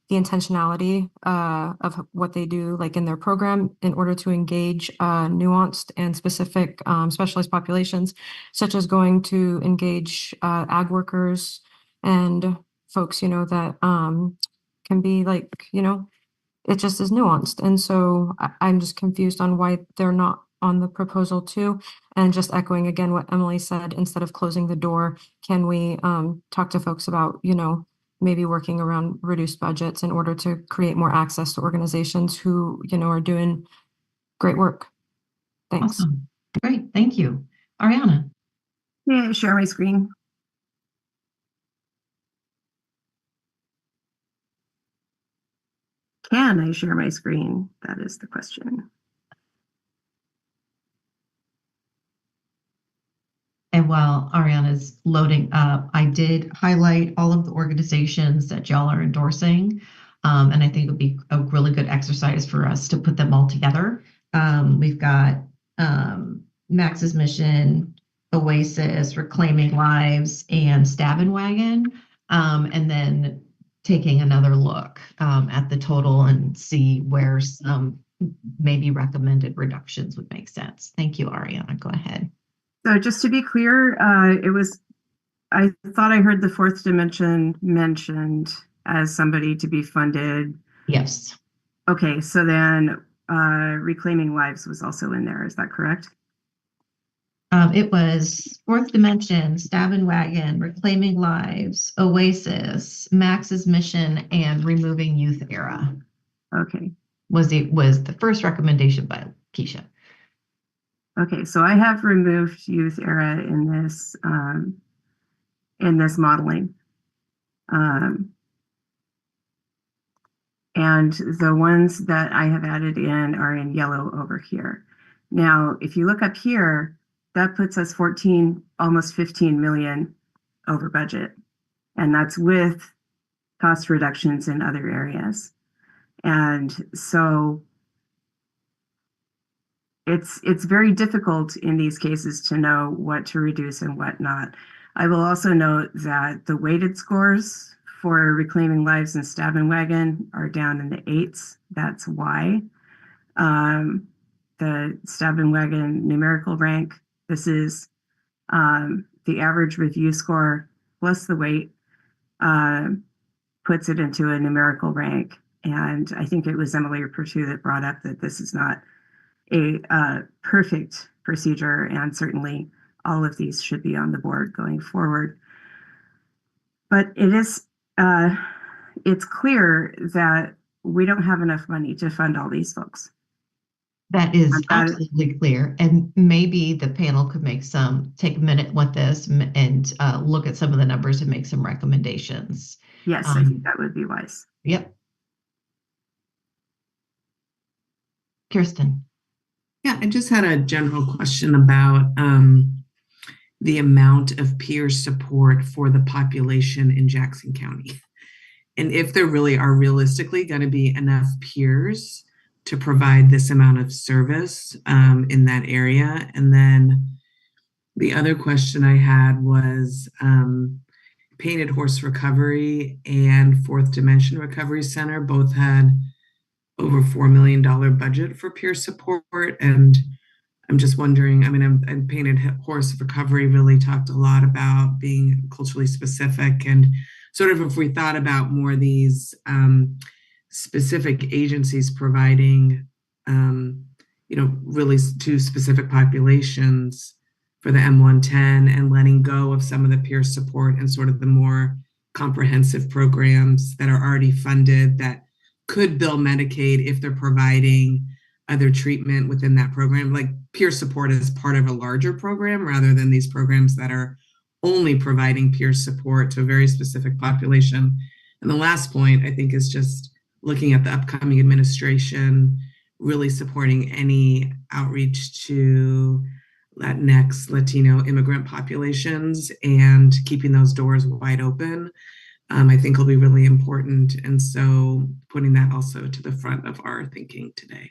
[SPEAKER 21] the intentionality of what they do, like in their program, in order to engage nuanced and specific specialized populations, such as going to engage ag workers and folks, that can be like, it just is nuanced. And so I'm just confused on why they're not on the proposal too. And just echoing again what Emily said, instead of closing the door, can we talk to folks about, maybe working around reduced budgets in order to create more access to organizations who, are doing great work. Thanks.
[SPEAKER 1] Awesome. Great. Thank you. Ariana.
[SPEAKER 15] Yeah, share my screen. Can I share my screen? That is the question.
[SPEAKER 1] And while Ariana's loading up, I did highlight all of the organizations that y'all are endorsing. And I think it would be a really good exercise for us to put them all together. We've got Max's Mission, Oasis, Reclaiming Lives, and Stab and Wagon. And then taking another look at the total and see where some maybe recommended reductions would make sense. Thank you, Ariana. Go ahead.
[SPEAKER 15] So just to be clear, I thought I heard the fourth dimension mentioned as somebody to be funded.
[SPEAKER 1] Yes.
[SPEAKER 15] Okay, so then Reclaiming Lives was also in there. Is that correct?
[SPEAKER 1] It was Fourth Dimension, Stab and Wagon, Reclaiming Lives, Oasis, Max's Mission, and Removing Youth Era.
[SPEAKER 15] Okay.
[SPEAKER 1] Was the first recommendation by Keisha.
[SPEAKER 15] Okay, so I have removed Youth Era in this modeling. And the ones that I have added in are in yellow over here. Now, if you look up here, that puts us almost 15 million over budget. And that's with cost reductions in other areas. And so it's very difficult in these cases to know what to reduce and what not. I will also note that the weighted scores for Reclaiming Lives and Stab and Wagon are down in the 8s. That's why. The Stab and Wagon numerical rank, this is the average review score plus the weight, puts it into a numerical rank. And I think it was Emily Pertu that brought up that this is not a perfect procedure, and certainly all of these should be on the board going forward. But it is, it's clear that we don't have enough money to fund all these folks.
[SPEAKER 1] That is absolutely clear. And maybe the panel could take a minute with this and look at some of the numbers and make some recommendations.
[SPEAKER 15] Yes, I think that would be wise.
[SPEAKER 1] Yep. Kirsten.
[SPEAKER 10] Yeah, I just had a general question about the amount of peer support for the population in Jackson County. And if there really are realistically going to be enough peers to provide this amount of service in that area. And then the other question I had was Painted Horse Recovery and Fourth Dimension Recovery Center both had over $4 million budget for peer support. And I'm just wondering, and Painted Horse Recovery really talked a lot about being culturally specific. And sort of if we thought about more these specific agencies providing, really to specific populations for the M110 and letting go of some of the peer support and sort of the more comprehensive programs that are already funded that could bill Medicaid if they're providing other treatment within that program, like peer support as part of a larger program rather than these programs that are only providing peer support to a very specific population. And the last point, I think, is just looking at the upcoming administration, really supporting any outreach to Latinx, Latino immigrant populations and keeping those doors wide open, I think will be really important. And so putting that also to the front of our thinking today.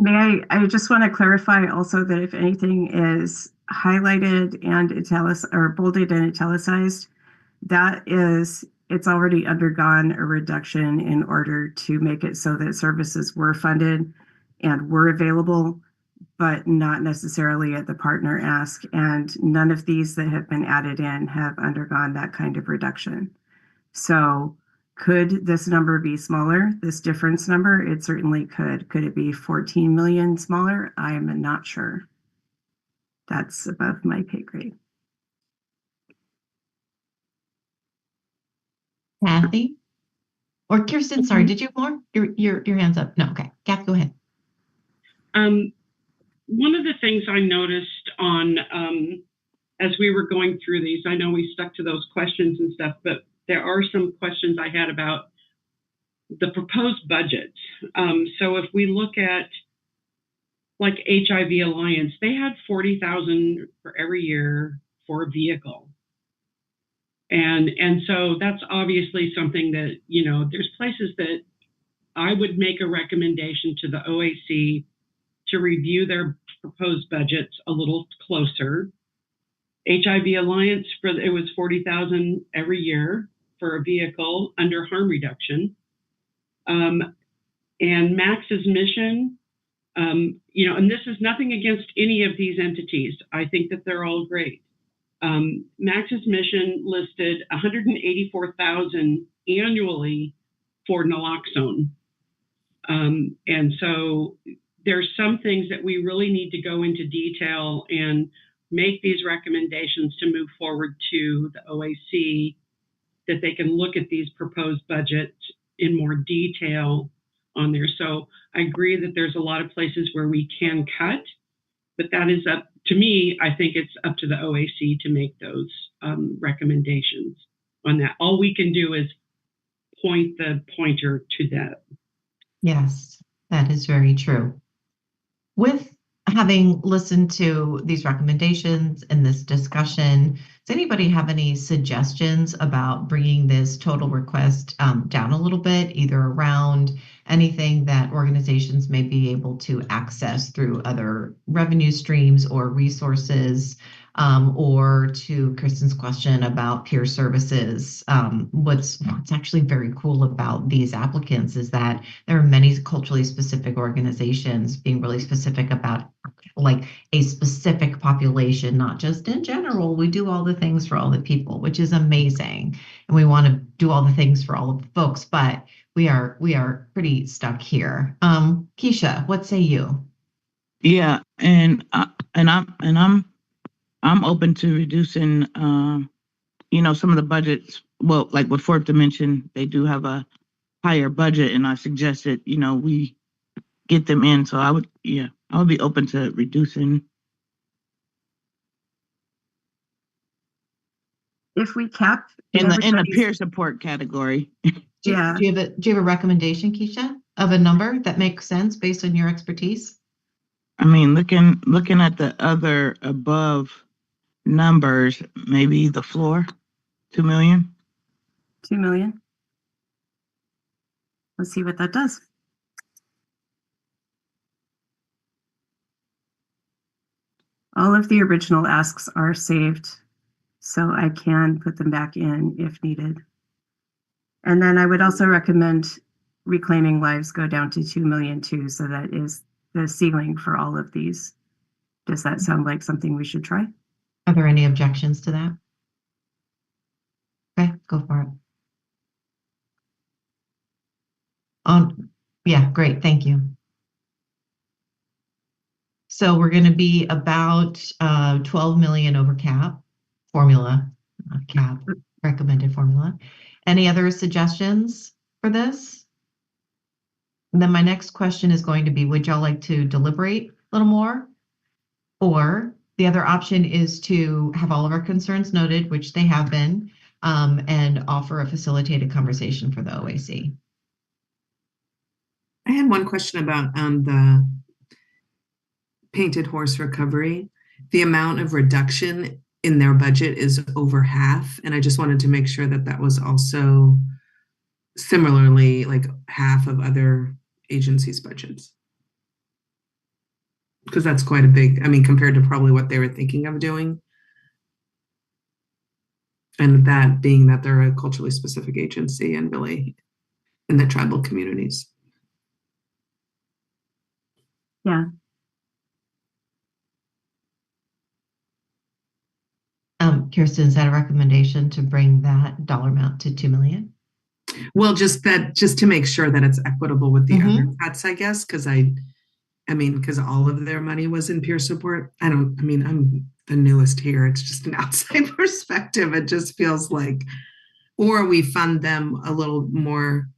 [SPEAKER 15] I just want to clarify also that if anything is highlighted and or bolded and italicized, it's already undergone a reduction in order to make it so that services were funded and were available, but not necessarily at the partner ask. And none of these that have been added in have undergone that kind of reduction. So could this number be smaller, this difference number? It certainly could. Could it be 14 million smaller? I'm not sure. That's above my pay grade.
[SPEAKER 1] Kathy? Or Kirsten, sorry, did you have more? Your hand's up. No, okay. Kath, go ahead.
[SPEAKER 5] One of the things I noticed on, as we were going through these, I know we stuck to those questions and stuff, but there are some questions I had about the proposed budget. So if we look at like HIV Alliance, they had $40,000 for every year for a vehicle. And so that's obviously something that, there's places that I would make a recommendation to the OAC to review their proposed budgets a little closer. HIV Alliance, it was $40,000 every year for a vehicle under harm reduction. And Max's mission, and this is nothing against any of these entities. I think that they're all great. Max's mission listed $184,000 annually for naloxone. And so there's some things that we really need to go into detail and make these recommendations to move forward to the OAC, that they can look at these proposed budgets in more detail on there. So I agree that there's a lot of places where we can cut, but that is up to me. I think it's up to the OAC to make those recommendations on that. All we can do is point the pointer to that.
[SPEAKER 1] Yes, that is very true. With having listened to these recommendations and this discussion, does anybody have any suggestions about bringing this total request down a little bit, either around anything that organizations may be able to access through other revenue streams or resources, or to Kristen's question about peer services? What's actually very cool about these applicants is that there are many culturally specific organizations being really specific about like a specific population, not just in general. We do all the things for all the people, which is amazing. And we want to do all the things for all of the folks, but we are pretty stuck here. Keisha, what say you?
[SPEAKER 8] Yeah, and I'm open to reducing, some of the budgets. Well, like what Fourth Dimension, they do have a higher budget, and I suggested, we get them in. So I would be open to reducing.
[SPEAKER 15] If we cap
[SPEAKER 8] in the peer support category.
[SPEAKER 1] Do you have a recommendation, Keisha, of a number that makes sense based on your expertise?
[SPEAKER 8] I mean, looking at the other above numbers, maybe the floor, 2 million.
[SPEAKER 15] 2 million. Let's see what that does. All of the original asks are saved, so I can put them back in if needed. And then I would also recommend Reclaiming Lives go down to 2 million too, so that is the ceiling for all of these. Does that sound like something we should try?
[SPEAKER 1] Are there any objections to that? Go for it. Yeah, great. Thank you. So we're going to be about 12 million over cap formula, not cap, recommended formula. Any other suggestions for this? And then my next question is going to be, would y'all like to deliberate a little more? Or the other option is to have all of our concerns noted, which they have been, and offer a facilitated conversation for the OAC.
[SPEAKER 10] I had one question about the Painted Horse recovery. The amount of reduction in their budget is over half, and I just wanted to make sure that that was also similarly like half of other agencies' budgets. Because that's quite a big, I mean, compared to probably what they were thinking of doing. And that being that they're a culturally specific agency and really in the tribal communities.
[SPEAKER 15] Yeah.
[SPEAKER 1] Kirsten, is that a recommendation to bring that dollar amount to 2 million?
[SPEAKER 10] Well, just to make sure that it's equitable with the other cuts, I guess, because because all of their money was in peer support. I'm the newest here. It's just an outside perspective. It just feels like, or we fund them a little more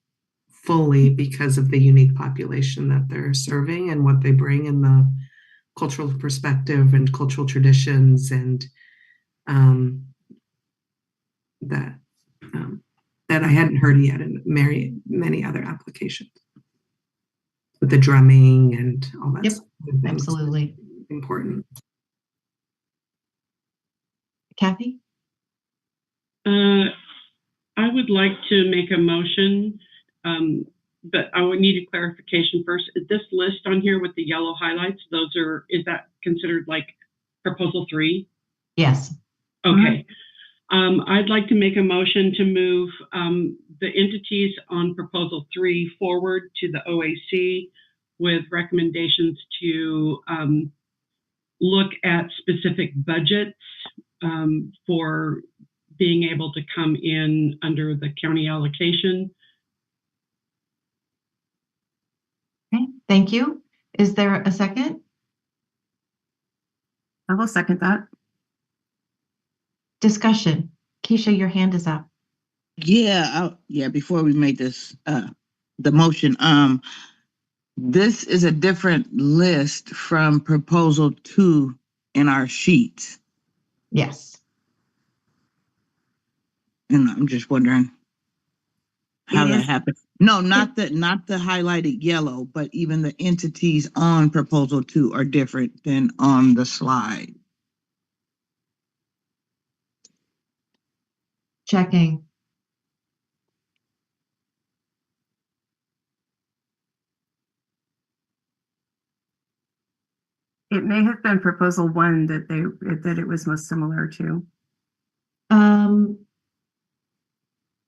[SPEAKER 10] fully because of the unique population that they're serving and what they bring in the cultural perspective and cultural traditions and that I hadn't heard yet in many other applications. With the drumming and all that.
[SPEAKER 1] Yep, absolutely.
[SPEAKER 10] Important.
[SPEAKER 1] Kathy?
[SPEAKER 5] I would like to make a motion, but I would need a clarification first. This list on here with the yellow highlights, is that considered like proposal 3?
[SPEAKER 1] Yes.
[SPEAKER 5] Okay. I'd like to make a motion to move the entities on proposal 3 forward to the OAC with recommendations to look at specific budgets for being able to come in under the county allocation.
[SPEAKER 1] Okay, thank you. Is there a second?
[SPEAKER 15] I will second that.
[SPEAKER 1] Discussion. Keisha, your hand is up.
[SPEAKER 8] Yeah, before we make this the motion, this is a different list from proposal 2 in our sheet.
[SPEAKER 1] Yes.
[SPEAKER 8] And I'm just wondering how that happened. No, not the highlighted yellow, but even the entities on proposal 2 are different than on the slide.
[SPEAKER 1] Checking.
[SPEAKER 15] It may have been proposal 1 that it was most similar to.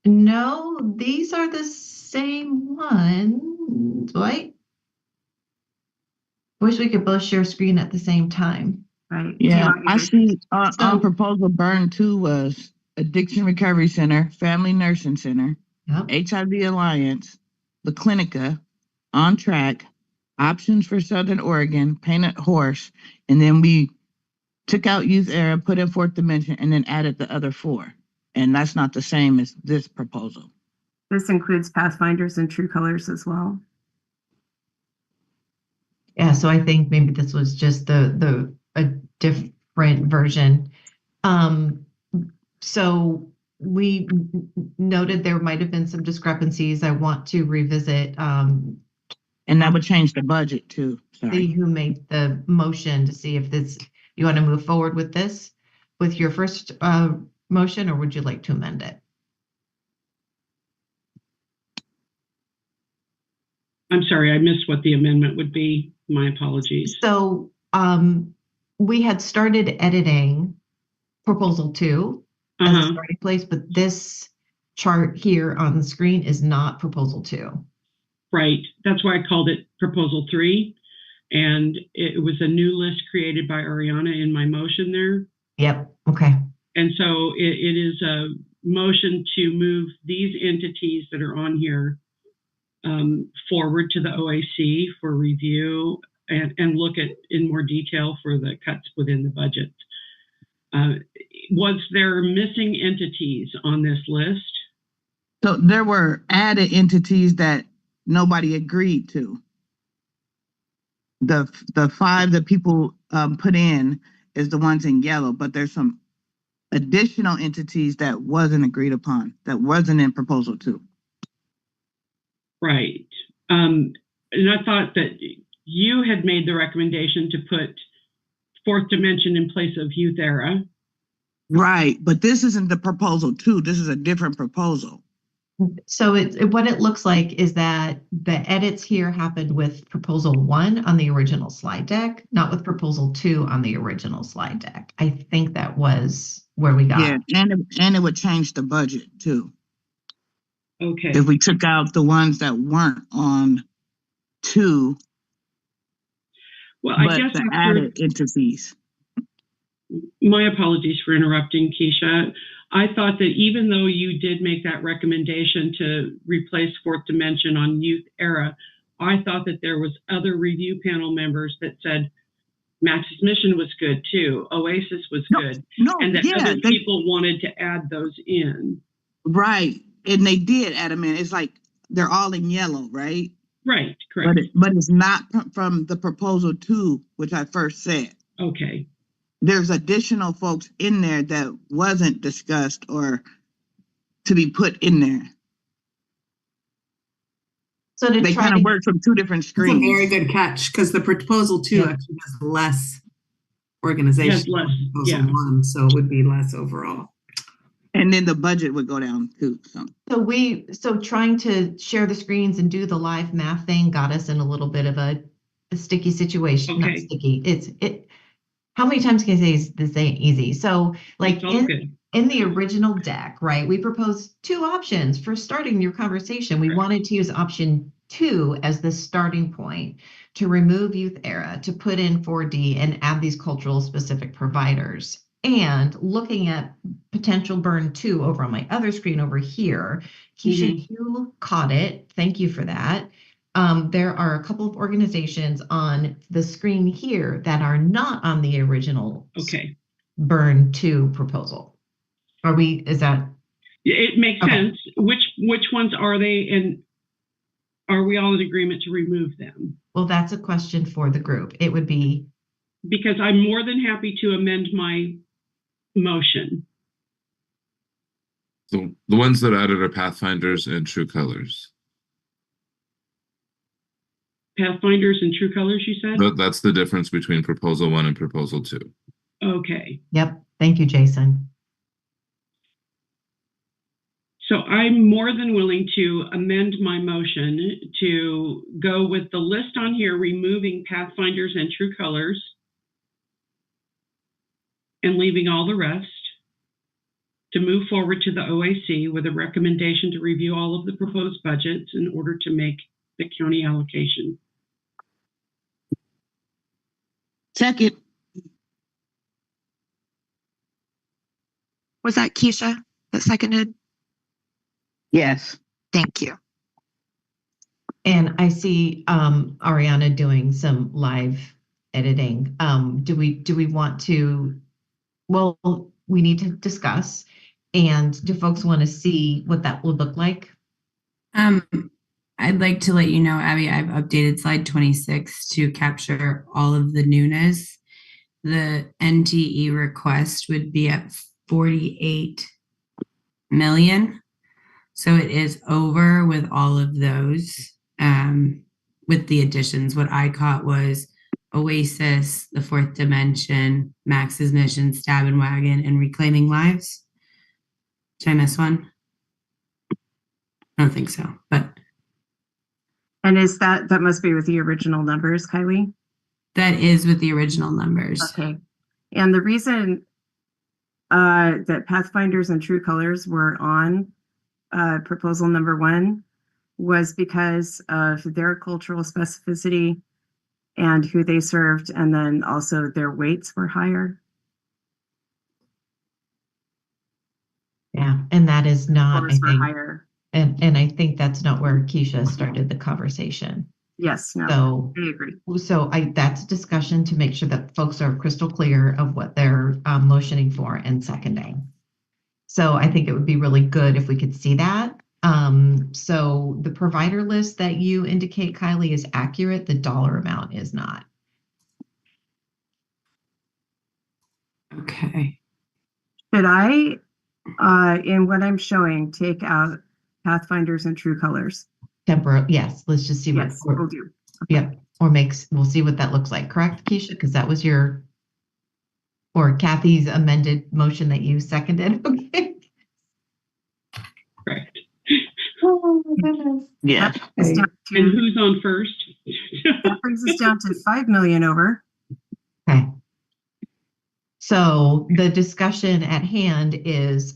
[SPEAKER 1] No, these are the same ones, right? Wish we could both share screen at the same time.
[SPEAKER 15] Right.
[SPEAKER 8] Yeah, I see on proposal burn 2 was Addiction Recovery Center, Family Nursing Center, HIV Alliance, La Clinica, On Track, Options for Southern Oregon, Painted Horse, and then we took out Youth Era, put in Fourth Dimension, and then added the other 4. And that's not the same as this proposal.
[SPEAKER 15] This includes Pathfinders and True Colors as well.
[SPEAKER 1] Yeah, so I think maybe this was just a different version. So we noted there might have been some discrepancies. I want to revisit. And
[SPEAKER 8] that would change the budget too.
[SPEAKER 1] See who made the motion to see if you want to move forward with this with your first motion, or would you like to amend it?
[SPEAKER 5] I'm sorry, I missed what the amendment would be. My apologies.
[SPEAKER 1] So we had started editing proposal 2 as a starting place, but this chart here on the screen is not proposal 2.
[SPEAKER 5] Right. That's why I called it proposal 3. And it was a new list created by Ariana in my motion there.
[SPEAKER 1] Yep. Okay.
[SPEAKER 5] And so it is motion to move these entities that are on here forward to the OAC for review and look at in more detail for the cuts within the budget. Was there missing entities on this list?
[SPEAKER 8] So there were added entities that nobody agreed to. The 5 that people put in is the ones in yellow, but there's some additional entities that wasn't agreed upon, that wasn't in proposal 2.
[SPEAKER 5] Right. And I thought that you had made the recommendation to put Fourth Dimension in place of Youth Era.
[SPEAKER 8] Right, but this isn't the proposal 2. This is a different proposal.
[SPEAKER 1] So what it looks like is that the edits here happened with proposal 1 on the original slide deck, not with proposal 2 on the original slide deck. I think that was where we got.
[SPEAKER 8] Yeah, and it would change the budget too.
[SPEAKER 5] Okay.
[SPEAKER 8] If we took out the ones that weren't on 2,
[SPEAKER 5] well, I
[SPEAKER 8] but
[SPEAKER 5] guess
[SPEAKER 8] the added entities.
[SPEAKER 5] My apologies for interrupting, Keisha. I thought that even though you did make that recommendation to replace Fourth Dimension on Youth Era, I thought that there was other review panel members that said Max's Mission was good too, Oasis was good, and that other people wanted to add those in.
[SPEAKER 8] Right, and they did add them in. It's like they're all in yellow, right?
[SPEAKER 5] Right, correct.
[SPEAKER 8] But it's not from the proposal 2, which I first said.
[SPEAKER 5] Okay.
[SPEAKER 8] There's additional folks in there that wasn't discussed or to be put in there.
[SPEAKER 1] So
[SPEAKER 8] they kind of work from 2 different screens.
[SPEAKER 10] That's a very good catch, because the proposal 2 actually has less organization.
[SPEAKER 5] Yes, less,
[SPEAKER 10] than proposal
[SPEAKER 5] yeah.
[SPEAKER 10] 1, so it would be less overall.
[SPEAKER 8] And then the budget would go down too.
[SPEAKER 1] So trying to share the screens and do the live math thing got us in a little bit of a sticky situation. Not
[SPEAKER 5] Okay.
[SPEAKER 1] sticky. How many times can I say this ain't easy? So like in the original deck, right, we proposed 2 options for starting your conversation. We wanted to use option 2 as the starting point to remove Youth Era, to put in 4D and add these cultural specific providers. And looking at potential burn 2 over on my other screen over here, Keisha, you caught it. Thank you for that. There are a couple of organizations on the screen here that are not on the original burn 2 proposal. Is that?
[SPEAKER 5] It makes sense. Which ones are they, and are we all in agreement to remove them?
[SPEAKER 1] Well, that's a question for the group. It would be.
[SPEAKER 5] Because I'm more than happy to amend my motion.
[SPEAKER 11] So the ones that added are Pathfinders and True Colors.
[SPEAKER 5] Pathfinders and True Colors, you said?
[SPEAKER 11] But that's the difference between proposal 1 and proposal 2.
[SPEAKER 5] Okay.
[SPEAKER 1] Yep. Thank you, Jason.
[SPEAKER 5] So I'm more than willing to amend my motion to go with the list on here, removing Pathfinders and True Colors and leaving all the rest, to move forward to the OAC with a recommendation to review all of the proposed budgets in order to make the county allocation.
[SPEAKER 2] Second. Was that Keisha that seconded?
[SPEAKER 8] Yes.
[SPEAKER 2] Thank you.
[SPEAKER 1] And I see Ariana doing some live editing. Do we want to? Well, we need to discuss. And do folks want to see what that would look like?
[SPEAKER 13] I'd like to let you know, Abby, I've updated slide 26 to capture all of the newness. The NTE request would be at 48 million. So it is over with all of those, with the additions. What I caught was Oasis, the Fourth Dimension, Max's Mission, Stab and Wagon, and Reclaiming Lives. Did I miss one? I don't think so, but.
[SPEAKER 15] And is that must be with the original numbers, Kylie?
[SPEAKER 13] That is with the original numbers.
[SPEAKER 15] Okay. And the reason that Pathfinders and True Colors were on proposal number 1 was because of their cultural specificity and who they served, and then also their weights were higher.
[SPEAKER 1] Yeah, and that is not, I
[SPEAKER 15] Scores were
[SPEAKER 1] think,
[SPEAKER 15] higher.
[SPEAKER 1] and I think that's not where Keisha started the conversation.
[SPEAKER 15] Yes, no,
[SPEAKER 1] So,
[SPEAKER 15] I agree.
[SPEAKER 1] that's a discussion to make sure that folks are crystal clear of what they're motioning for and seconding. So I think it would be really good if we could see that. So the provider list that you indicate, Kylie, is accurate. The dollar amount is not.
[SPEAKER 10] Okay.
[SPEAKER 15] Should I, in what I'm showing, take out Pathfinders and True Colors?
[SPEAKER 1] Temporal, yes, let's just see what.
[SPEAKER 15] Yes, we'll do.
[SPEAKER 1] Yep, we'll see what that looks like, correct, Keisha? Because that was or Kathy's amended motion that you seconded, okay?
[SPEAKER 5] Correct.
[SPEAKER 1] Oh my goodness.
[SPEAKER 8] Yeah.
[SPEAKER 5] And who's on first?
[SPEAKER 15] That brings us down to 5 million over.
[SPEAKER 1] Okay. So the discussion at hand is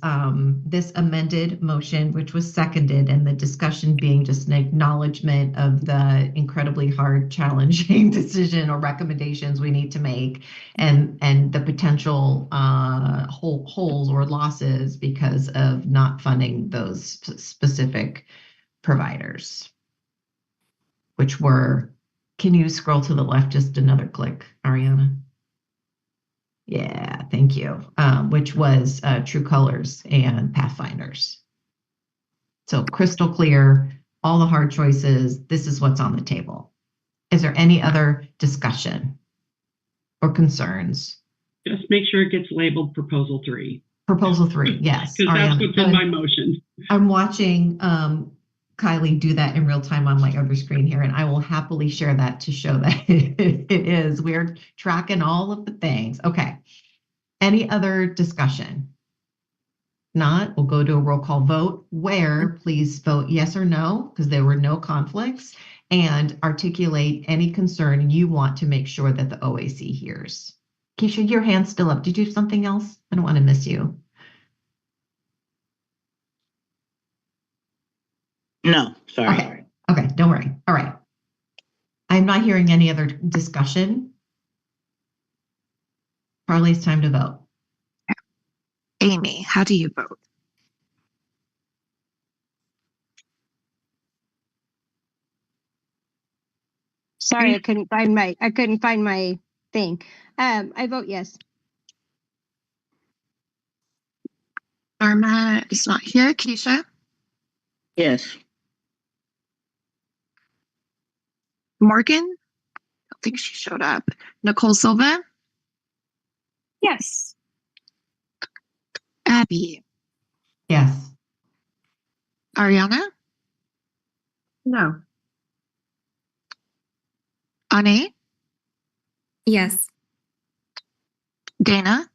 [SPEAKER 1] this amended motion, which was seconded, and the discussion being just an acknowledgement of the incredibly hard, challenging decision or recommendations we need to make, and the potential holes or losses because of not funding those specific providers, which were. Can you scroll to the left just another click, Ariana? Yeah, thank you. Which was True Colors and Pathfinders. So crystal clear, all the hard choices. This is what's on the table. Is there any other discussion or concerns?
[SPEAKER 5] Just make sure it gets labeled Proposal 3.
[SPEAKER 1] Proposal 3, yes.
[SPEAKER 5] Because that's
[SPEAKER 1] Ariana,
[SPEAKER 5] what's in my motion.
[SPEAKER 1] I'm watching Kylie do that in real time on my other screen here, and I will happily share that to show that it is. We're tracking all of the things. Okay. Any other discussion? Not, we'll go to a roll call vote where please vote yes or no, because there were no conflicts, and articulate any concern you want to make sure that the OAC hears. Keisha, your hand's still up. Did you have something else? I don't want to miss you.
[SPEAKER 8] No, sorry.
[SPEAKER 1] Okay, don't worry. All right. I'm not hearing any other discussion. Carly, it's time to vote.
[SPEAKER 2] Amy, how do you vote?
[SPEAKER 3] Sorry, I couldn't find my thing. I vote yes.
[SPEAKER 2] Norma is not here. Keisha?
[SPEAKER 8] Yes.
[SPEAKER 2] Morgan? I don't think she showed up. Nicole Silva?
[SPEAKER 3] Yes.
[SPEAKER 2] Abby?
[SPEAKER 1] Yes.
[SPEAKER 2] Ariana?
[SPEAKER 15] No.
[SPEAKER 2] Ane?
[SPEAKER 19] Yes.
[SPEAKER 2] Dana?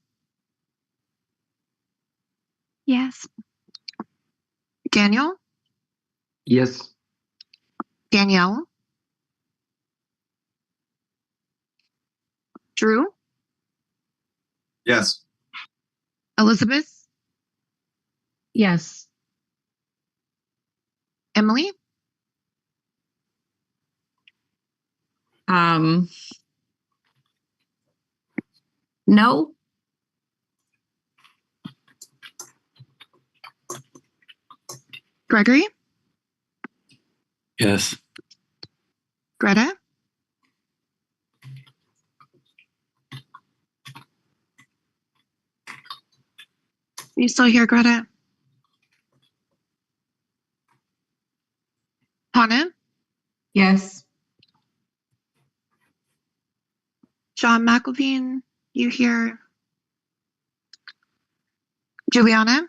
[SPEAKER 19] Yes.
[SPEAKER 2] Daniel?
[SPEAKER 17] Yes.
[SPEAKER 2] Danielle? Drew?
[SPEAKER 7] Yes.
[SPEAKER 2] Elizabeth?
[SPEAKER 18] Yes.
[SPEAKER 2] Emily?
[SPEAKER 19] No.
[SPEAKER 2] Gregory?
[SPEAKER 14] Yes.
[SPEAKER 2] Greta? Are you still here, Greta? Hannah?
[SPEAKER 20] Yes.
[SPEAKER 2] John McElveen, you here? Juliana?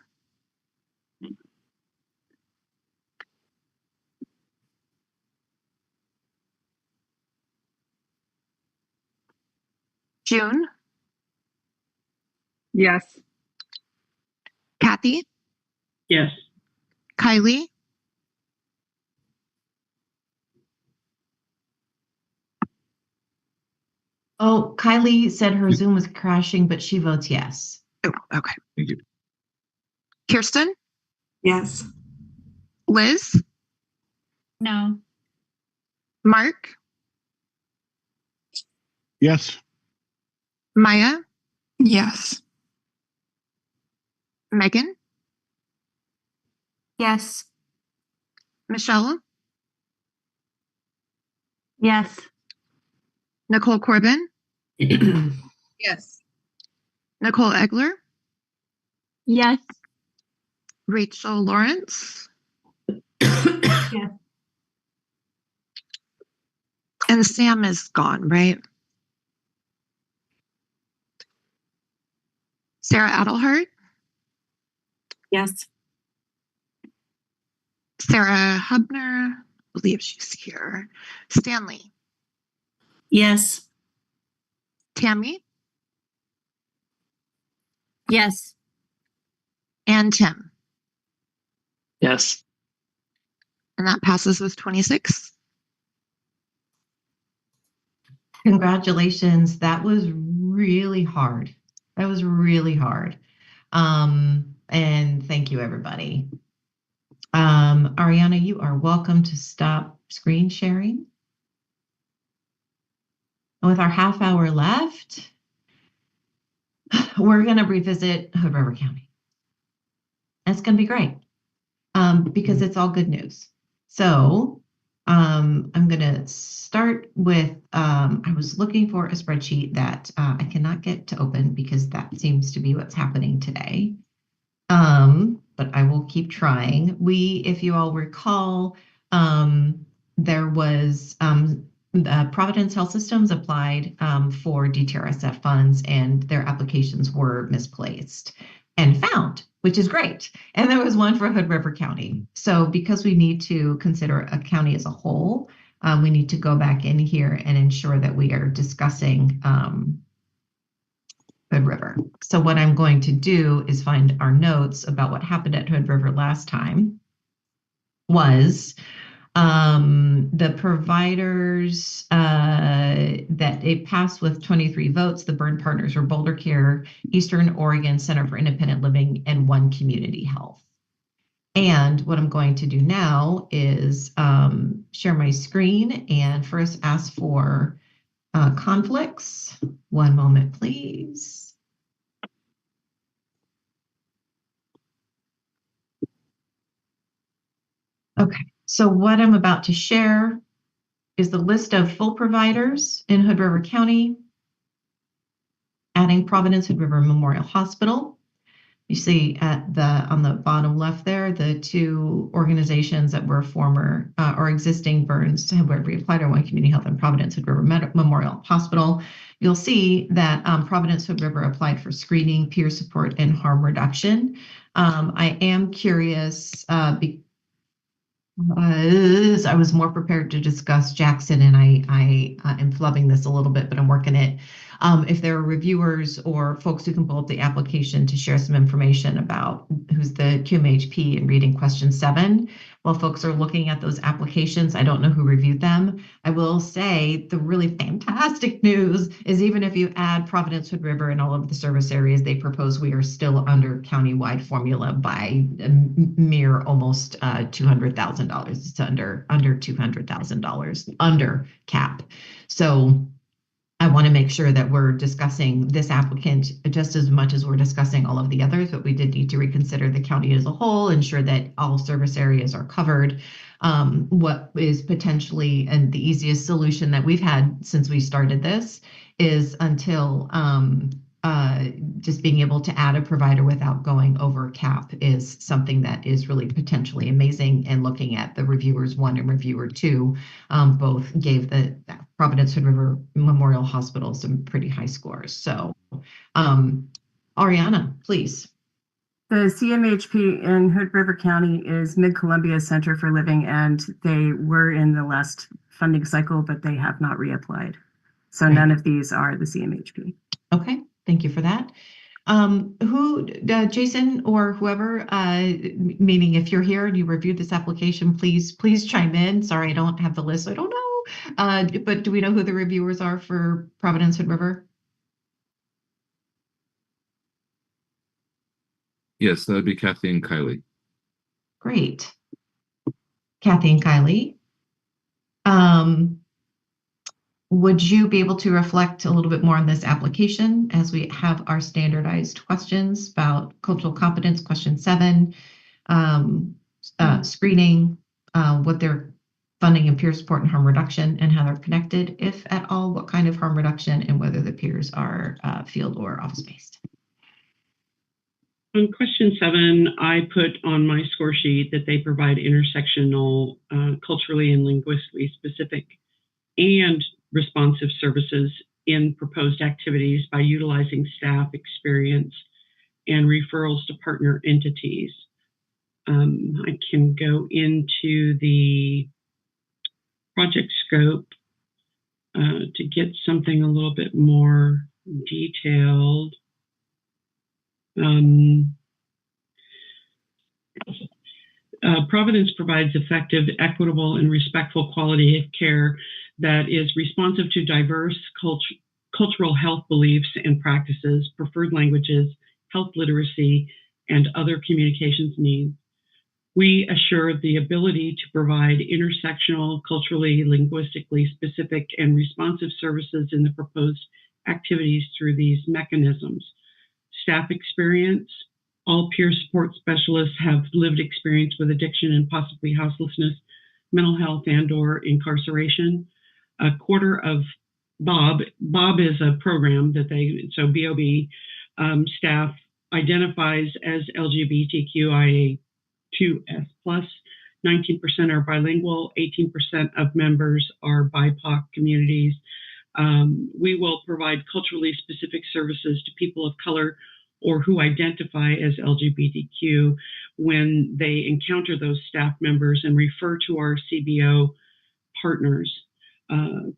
[SPEAKER 2] June?
[SPEAKER 6] Yes.
[SPEAKER 2] Kathy?
[SPEAKER 5] Yes.
[SPEAKER 2] Kylie?
[SPEAKER 1] Oh, Kylie said her Zoom was crashing, but she votes yes.
[SPEAKER 2] Oh, okay.
[SPEAKER 11] Thank you.
[SPEAKER 2] Kirsten?
[SPEAKER 10] Yes.
[SPEAKER 2] Liz?
[SPEAKER 19] No.
[SPEAKER 2] Mark?
[SPEAKER 22] Yes.
[SPEAKER 2] Maya?
[SPEAKER 6] Yes.
[SPEAKER 2] Megan? Yes. Michelle?
[SPEAKER 18] Yes.
[SPEAKER 2] Nicole Corbin?
[SPEAKER 12] Yes.
[SPEAKER 2] Nicole Egler?
[SPEAKER 18] Yes.
[SPEAKER 2] Rachel Lawrence?
[SPEAKER 18] Yes.
[SPEAKER 2] And Sam is gone, right? Sarah Adelhart?
[SPEAKER 18] Yes.
[SPEAKER 2] Sarah Hubner? I believe she's here. Stanley?
[SPEAKER 18] Yes.
[SPEAKER 2] Tammy?
[SPEAKER 19] Yes.
[SPEAKER 2] And Tim?
[SPEAKER 9] Yes.
[SPEAKER 2] And that passes with 26.
[SPEAKER 1] Congratulations. That was really hard. That was really hard. And thank you, everybody. Ariana, you are welcome to stop screen sharing. And with our half hour left, we're going to revisit Hood River County. That's going to be great because it's all good news. So I'm going to start with, I was looking for a spreadsheet that I cannot get to open because that seems to be what's happening today. But I will keep trying. If you all recall, there was Providence Health Systems applied for DTRSF funds and their applications were misplaced and found, which is great. And there was one for Hood River County. So because we need to consider a county as a whole, we need to go back in here and ensure that we are discussing Hood River. So what I'm going to do is find our notes about what happened at Hood River last time was the providers that it passed with 23 votes. The burn partners were Boulder Care, Eastern Oregon Center for Independent Living, and One Community Health. And what I'm going to do now is share my screen and first ask for conflicts. One moment, please. Okay, so what I'm about to share is the list of full providers in Hood River County, adding Providence Hood River Memorial Hospital. You see on the bottom left there, the two organizations that were former or existing burns where we applied our One Community Health and Providence Hood River Memorial Hospital. You'll see that Providence Hood River applied for screening, peer support, and harm reduction. I am curious I was more prepared to discuss Jackson, and I am flubbing this a little bit, but I'm working it. If there are reviewers or folks who can pull up the application to share some information about who's the QMHP and reading question 7, while folks are looking at those applications, I don't know who reviewed them. I will say the really fantastic news is even if you add Providence Hood River and all of the service areas they propose, we are still under countywide formula by a mere almost $200,000. It's under $200,000 under cap. So I want to make sure that we're discussing this applicant just as much as we're discussing all of the others, but we did need to reconsider the county as a whole, ensure that all service areas are covered. What is potentially, and the easiest solution that we've had since we started this is until just being able to add a provider without going over cap is something that is really potentially amazing. And looking at the reviewers 1 and reviewer 2, both gave the Providence Hood River Memorial Hospital some pretty high scores. So Ariana, please.
[SPEAKER 15] The CMHP in Hood River County is Mid-Columbia Center for Living, and they were in the last funding cycle, but they have not reapplied. So none of these are the CMHP.
[SPEAKER 1] Okay, thank you for that. Jason or whoever, meaning if you're here and you reviewed this application, please chime in. Sorry, I don't have the list, so I don't know. But do we know who the reviewers are for Providence Hood River?
[SPEAKER 11] Yes, that would be Kathy and Kylie.
[SPEAKER 1] Great. Kathy and Kylie. Would you be able to reflect a little bit more on this application as we have our standardized questions about cultural competence, question 7, screening, what their funding and peer support and harm reduction and how they're connected, if at all, what kind of harm reduction, and whether the peers are field or office-based.
[SPEAKER 5] On question 7, I put on my score sheet that they provide intersectional, culturally and linguistically specific and responsive services in proposed activities by utilizing staff experience and referrals to partner entities. I can go into the project scope to get something a little bit more detailed. Providence provides effective, equitable, and respectful quality of care that is responsive to diverse cultural health beliefs and practices, preferred languages, health literacy, and other communications needs. We assure the ability to provide intersectional, culturally, linguistically specific, and responsive services in the proposed activities through these mechanisms. Staff experience. All peer support specialists have lived experience with addiction and possibly houselessness, mental health, and/or incarceration. A quarter of BOB is a program that so BOB staff identifies as LGBTQIA2S+. 19% are bilingual, 18% of members are BIPOC communities. We will provide culturally specific services to people of color or who identify as LGBTQ when they encounter those staff members and refer to our CBO partners.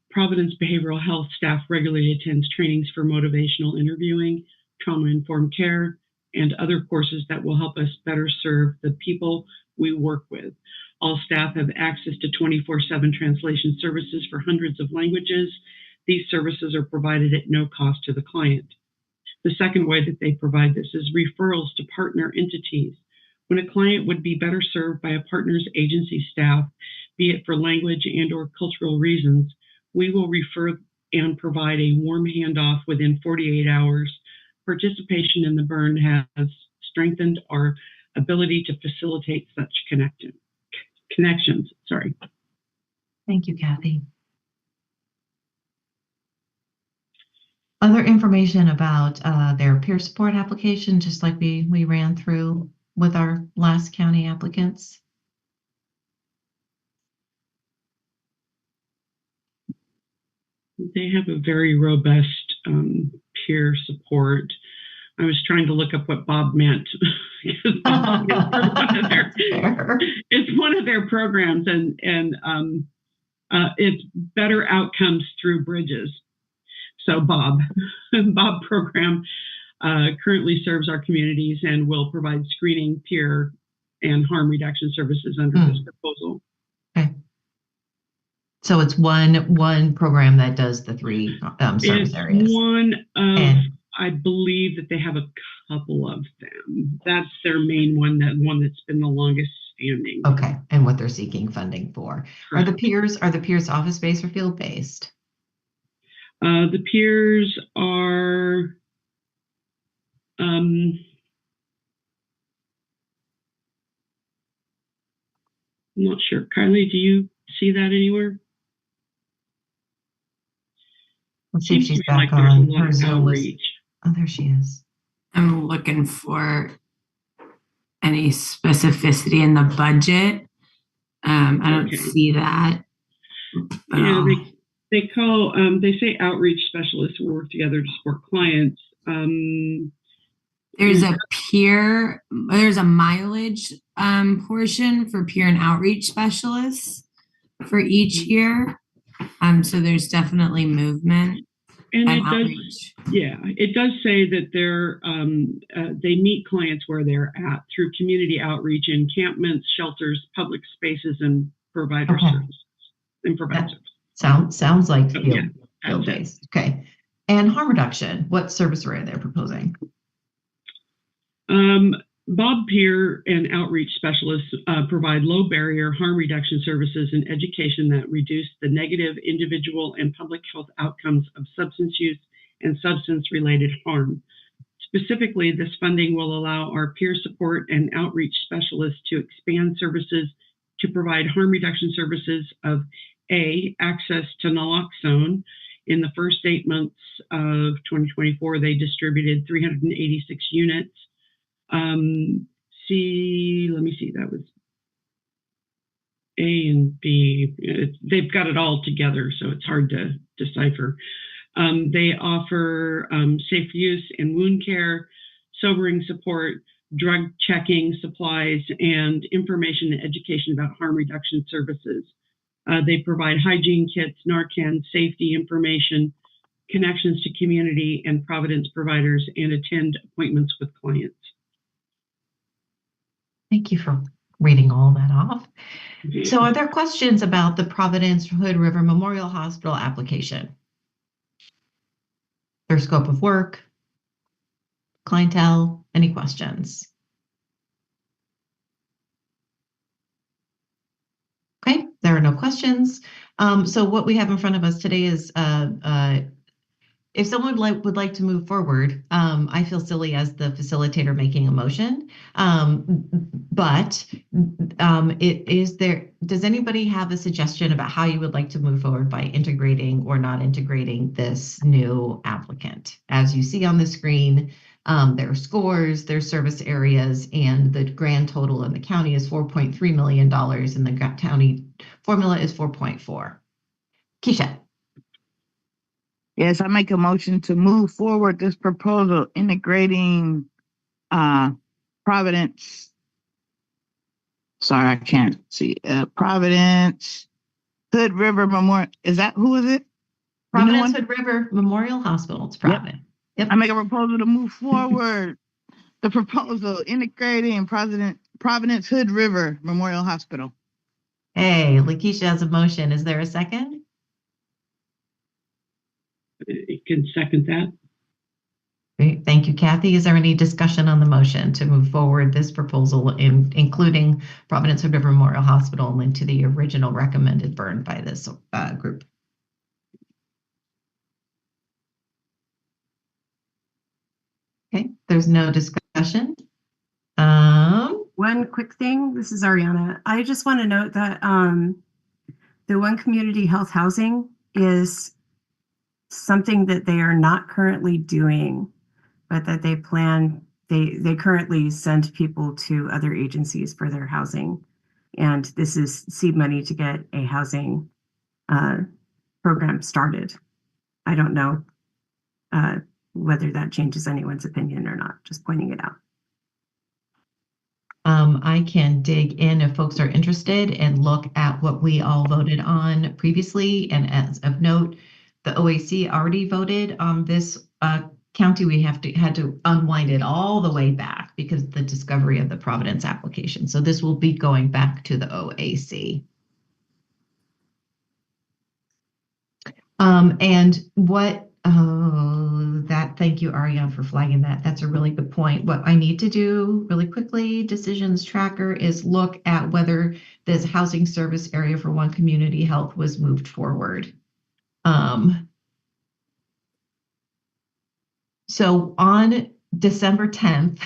[SPEAKER 5] Providence Behavioral Health staff regularly attends trainings for motivational interviewing, trauma-informed care, and other courses that will help us better serve the people we work with. All staff have access to 24/7 translation services for hundreds of languages. These services are provided at no cost to the client. The second way that they provide this is referrals to partner entities. When a client would be better served by a partner's agency staff, be it for language and/or cultural reasons, we will refer and provide a warm handoff within 48 hours. Participation in the burn has strengthened our ability to facilitate such connections. Sorry.
[SPEAKER 1] Thank you, Kathy. Other information about their peer support application, just like we ran through with our last county applicants.
[SPEAKER 5] They have a very robust peer support. I was trying to look up what Bob meant. It's one of their programs, and it's better outcomes through bridges. So Bob program currently serves our communities and will provide screening, peer, and harm reduction services under this proposal.
[SPEAKER 1] Okay. So it's one program that does the 3 service areas.
[SPEAKER 5] One of, I believe that they have a couple of them. That's their main one, that's been the longest standing.
[SPEAKER 1] Okay, and what they're seeking funding for. Correct. Are the peers office-based or field-based?
[SPEAKER 5] The peers are I'm not sure. Kylie, do you see that anywhere?
[SPEAKER 1] Let's see if she's back on her Zoom list. Oh, there she is.
[SPEAKER 13] I'm looking for any specificity in the budget. I don't see that.
[SPEAKER 5] Yeah, they call they say outreach specialists will work together to support clients.
[SPEAKER 13] There's a mileage portion for peer and outreach specialists for each year. So there's definitely movement.
[SPEAKER 5] And it
[SPEAKER 13] outreach.
[SPEAKER 5] It does say that they meet clients where they're at through community outreach, encampments, shelters, public spaces, and provider services. And provide services.
[SPEAKER 1] Sounds like field-based. Okay. And harm reduction, what service area they're proposing?
[SPEAKER 5] Bob Peer and outreach specialists provide low barrier harm reduction services and education that reduce the negative individual and public health outcomes of substance use and substance related harm. Specifically, this funding will allow our peer support and outreach specialists to expand services to provide harm reduction services of access to naloxone. In the first 8 months of 2024, they distributed 386 units. Let me see, that was A and B. They've got it all together, so it's hard to decipher. They offer safe use and wound care, sobering support, drug checking supplies, and information and education about harm reduction services. They provide hygiene kits, Narcan, safety information, connections to community and Providence providers, and attend appointments with clients.
[SPEAKER 1] Thank you for reading all that off. So are there questions about the Providence Hood River Memorial Hospital application? Their scope of work, clientele, any questions? Okay, there are no questions. So what we have in front of us today is if someone would like to move forward, I feel silly as the facilitator making a motion, but does anybody have a suggestion about how you would like to move forward by integrating or not integrating this new applicant? As you see on the screen, their scores, their service areas, and the grand total in the county is $4.3 million, and the county formula is 4.4. Keisha.
[SPEAKER 8] Yes, I make a motion to move forward this proposal integrating Providence. Sorry, I can't see. Providence Hood River Memorial. Who is it?
[SPEAKER 1] Providence Hood River Memorial Hospital. It's Providence. Yep.
[SPEAKER 8] I make a proposal to move forward the proposal integrating Providence Hood River Memorial Hospital.
[SPEAKER 1] Hey, Lakeisha has a motion. Is there a second?
[SPEAKER 5] I can second that.
[SPEAKER 1] Great. Thank you, Kathy. Is there any discussion on the motion to move forward this proposal, including Providence Hood River Memorial Hospital, into the original recommended burn by this group? Okay, there's no discussion.
[SPEAKER 15] One quick thing. This is Ariana. I just want to note that the One Community Health Housing is something that they are not currently doing, but that they plan. They currently send people to other agencies for their housing, and this is seed money to get a housing program started. I don't know whether that changes anyone's opinion or not. Just pointing it out.
[SPEAKER 1] I can dig in if folks are interested and look at what we all voted on previously. And as of note, the OAC already voted on this county. We had to unwind it all the way back because of the discovery of the Providence application. So this will be going back to the OAC. And what, thank you, Ariane, for flagging that. That's a really good point. What I need to do really quickly, decisions tracker, is look at whether this housing service area for One Community Health was moved forward. So on December 10th,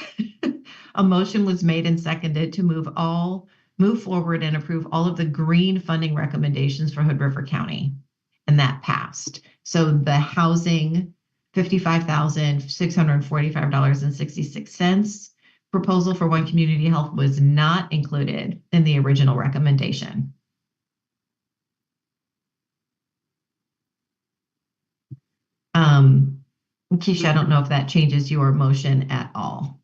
[SPEAKER 1] a motion was made and seconded to move forward and approve all of the green funding recommendations for Hood River County. And that passed. So the housing, $55,645.66 proposal for One Community Health was not included in the original recommendation. Keisha, I don't know if that changes your motion at all.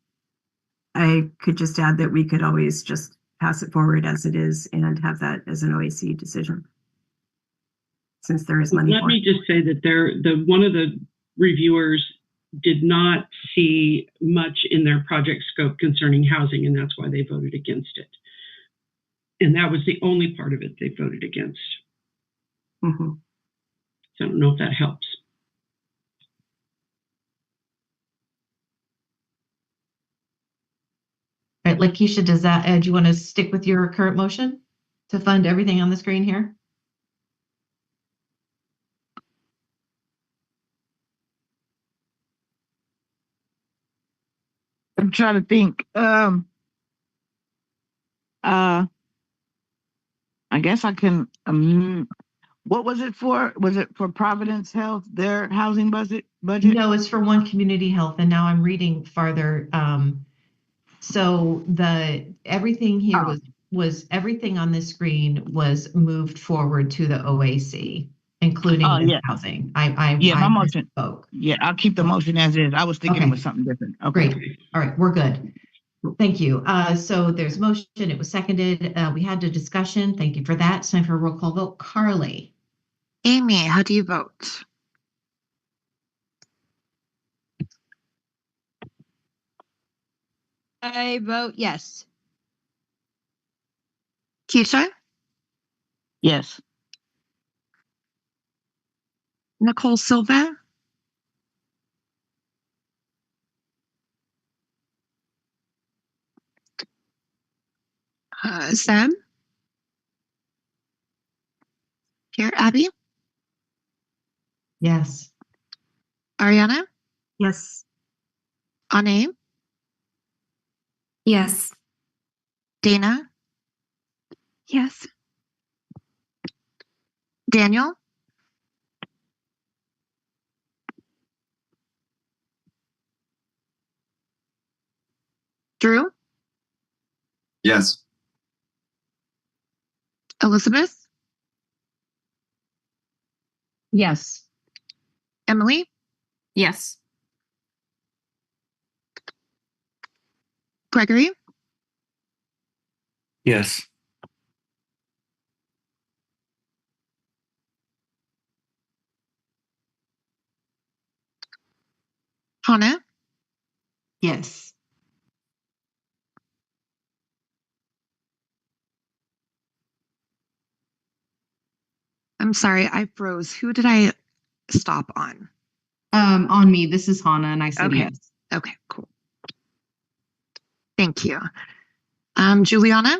[SPEAKER 15] I could just add that we could always just pass it forward as it is and have that as an OAC decision, since there is money.
[SPEAKER 5] Let me just say that one of the reviewers did not see much in their project scope concerning housing, and that's why they voted against it. And that was the only part of it they voted against.
[SPEAKER 15] Mm-hmm.
[SPEAKER 5] So I don't know if that helps.
[SPEAKER 1] All right, Lakeisha, do you want to stick with your current motion to fund everything on the screen here?
[SPEAKER 8] I'm trying to think. I guess I can. What was it for? Was it for Providence Health, their housing budget?
[SPEAKER 1] No, it's for One Community Health, and now I'm reading farther. So everything here was everything on this screen was moved forward to the OAC, including the housing. I
[SPEAKER 8] my motion.
[SPEAKER 1] Spoke.
[SPEAKER 8] Yeah, I'll keep the motion as is. I was thinking it was something different. Okay.
[SPEAKER 1] Great. All right, we're good. Thank you. So there's motion. It was seconded. We had a discussion. Thank you for that. It's time for a roll call vote. Carly.
[SPEAKER 2] Amy, how do you vote?
[SPEAKER 3] I vote yes.
[SPEAKER 2] Keisha?
[SPEAKER 8] Yes.
[SPEAKER 2] Nicole Silva? Sam? Here, Abby?
[SPEAKER 1] Yes.
[SPEAKER 2] Ariana?
[SPEAKER 15] Yes.
[SPEAKER 2] Ane?
[SPEAKER 6] Yes.
[SPEAKER 2] Dana?
[SPEAKER 3] Yes.
[SPEAKER 2] Daniel? Drew?
[SPEAKER 7] Yes.
[SPEAKER 2] Elizabeth?
[SPEAKER 18] Yes.
[SPEAKER 2] Emily?
[SPEAKER 19] Yes.
[SPEAKER 2] Gregory?
[SPEAKER 14] Yes.
[SPEAKER 2] Hannah?
[SPEAKER 12] Yes.
[SPEAKER 2] I'm sorry, I froze. Who did I stop on?
[SPEAKER 20] On me. This is Hannah, and I said
[SPEAKER 2] Okay.
[SPEAKER 20] yes.
[SPEAKER 2] Okay, cool. Thank you. Juliana?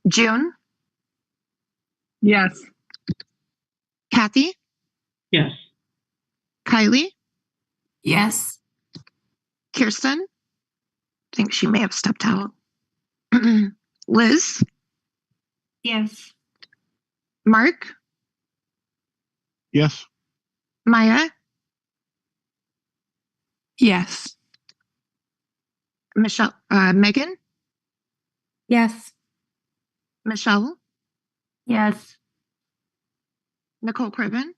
[SPEAKER 2] June?
[SPEAKER 21] Yes.
[SPEAKER 2] Kathy?
[SPEAKER 5] Yes.
[SPEAKER 2] Kylie?
[SPEAKER 13] Yes.
[SPEAKER 2] Kirsten? I think she may have stepped out. Liz?
[SPEAKER 19] Yes.
[SPEAKER 2] Mark?
[SPEAKER 8] Yes.
[SPEAKER 2] Maya?
[SPEAKER 21] Yes.
[SPEAKER 2] Michelle? Megan?
[SPEAKER 19] Yes.
[SPEAKER 2] Michelle?
[SPEAKER 19] Yes.
[SPEAKER 2] Nicole Criven?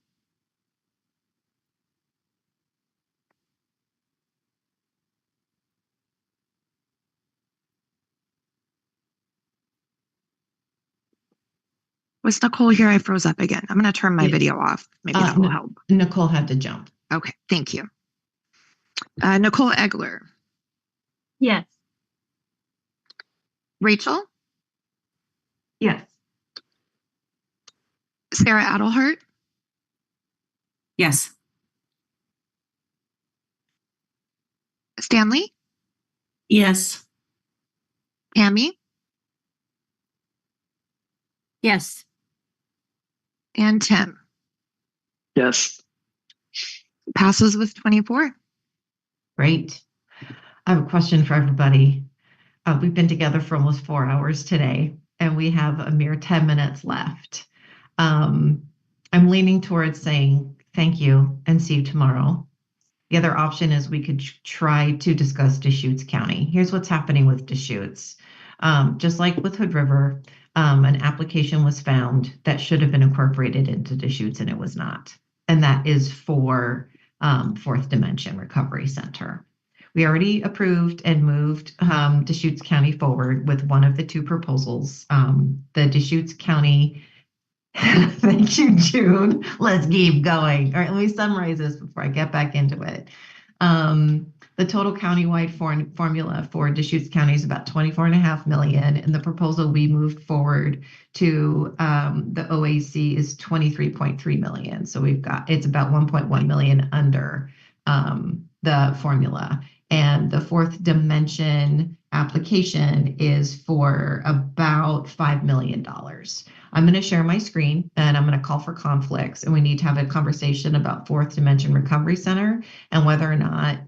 [SPEAKER 2] Was Nicole here? I froze up again. I'm going to turn my video off. Maybe that will help.
[SPEAKER 1] Nicole had to jump.
[SPEAKER 2] Okay, thank you. Nicole Egler.
[SPEAKER 19] Yes.
[SPEAKER 2] Rachel?
[SPEAKER 1] Yes.
[SPEAKER 2] Sarah Adelhart?
[SPEAKER 13] Yes.
[SPEAKER 2] Stanley?
[SPEAKER 13] Yes.
[SPEAKER 2] Amy?
[SPEAKER 13] Yes.
[SPEAKER 2] And Tim?
[SPEAKER 9] Yes.
[SPEAKER 2] Passes with 24.
[SPEAKER 1] Great. I have a question for everybody. We've been together for almost 4 hours today, and we have a mere 10 minutes left. I'm leaning towards saying thank you and see you tomorrow. The other option is we could try to discuss Deschutes County. Here's what's happening with Deschutes. Just like with Hood River, an application was found that should have been incorporated into Deschutes, and it was not. And that is for Fourth Dimension Recovery Center. We already approved and moved Deschutes County forward with one of the two proposals. The Deschutes County, thank you, June. Let's keep going. All right, let me summarize this before I get back into it. The total countywide formula for Deschutes County is about $24.5 million, and the proposal we moved forward to the OAC is $23.3 million. So it's about $1.1 million under the formula. And the Fourth Dimension application is for about $5 million. I'm going to share my screen and I'm going to call for conflicts, and we need to have a conversation about Fourth Dimension Recovery Center and whether or not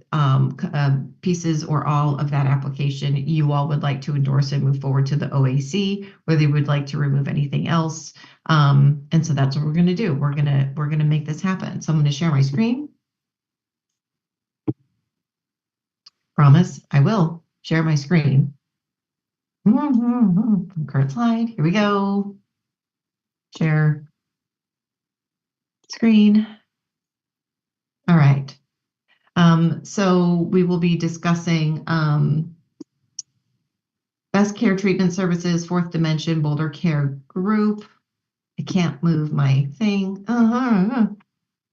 [SPEAKER 1] pieces or all of that application you all would like to endorse and move forward to the OAC, whether you would like to remove anything else. And so that's what we're going to do. We're going to make this happen. So I'm going to share my screen. Promise I will share my screen. Current slide. Here we go. Share screen. All right. So we will be discussing Best Care Treatment Services, Fourth Dimension, Boulder Care Group. I can't move my thing.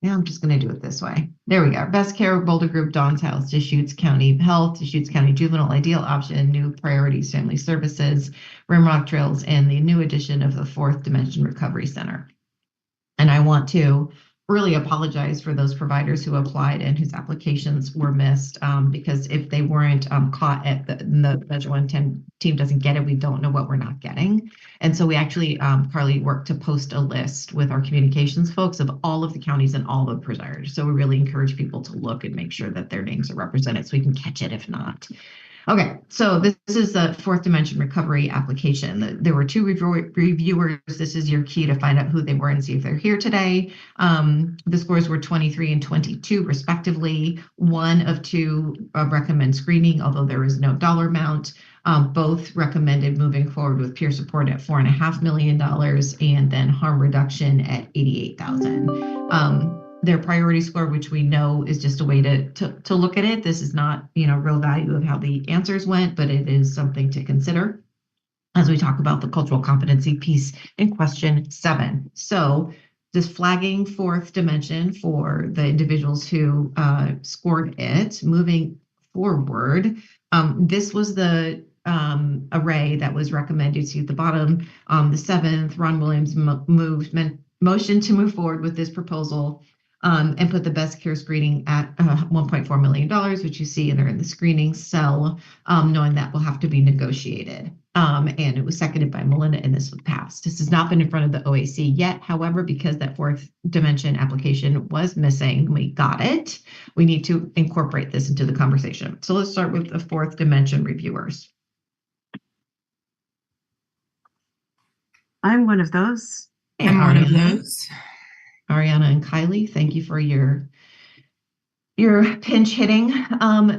[SPEAKER 1] Yeah, I'm just going to do it this way. There we go. Best Care Boulder Group, Dawn's House, Deschutes County Health, Deschutes County Juvenile Ideal Option, New Priorities Family Services, Rimrock Trails, and the new addition of the Fourth Dimension Recovery Center. And I want to really apologize for those providers who applied and whose applications were missed, because if they weren't caught at the Measure 110 team doesn't get it, we don't know what we're not getting. And so we actually, Carly, worked to post a list with our communications folks of all of the counties and all the providers. So we really encourage people to look and make sure that their names are represented so we can catch it if not. Okay, so this is the Fourth Dimension Recovery application. There were two reviewers. This is your key to find out who they were and see if they're here today. The scores were 23 and 22 respectively. One of two recommend screening, although there is no dollar amount. Both recommended moving forward with peer support at $4.5 million and then harm reduction at $88,000. Their priority score, which we know is just a way to look at it. This is not, real value of how the answers went, but it is something to consider as we talk about the cultural competency piece in question 7. So just flagging Fourth Dimension for the individuals who scored it. Moving forward, this was the array that was recommended. See at the bottom, the 7th, Ron Williams motion to move forward with this proposal. And put the best care screening at $1.4 million, which you see in there in the screening cell, knowing that will have to be negotiated. And it was seconded by Melinda, and this was passed. This has not been in front of the OAC yet. However, because that Fourth Dimension application was missing, we got it. We need to incorporate this into the conversation. So let's start with the Fourth Dimension reviewers.
[SPEAKER 15] I'm one of those.
[SPEAKER 1] I'm one of those. Ariana and Kylie, thank you for your pinch hitting.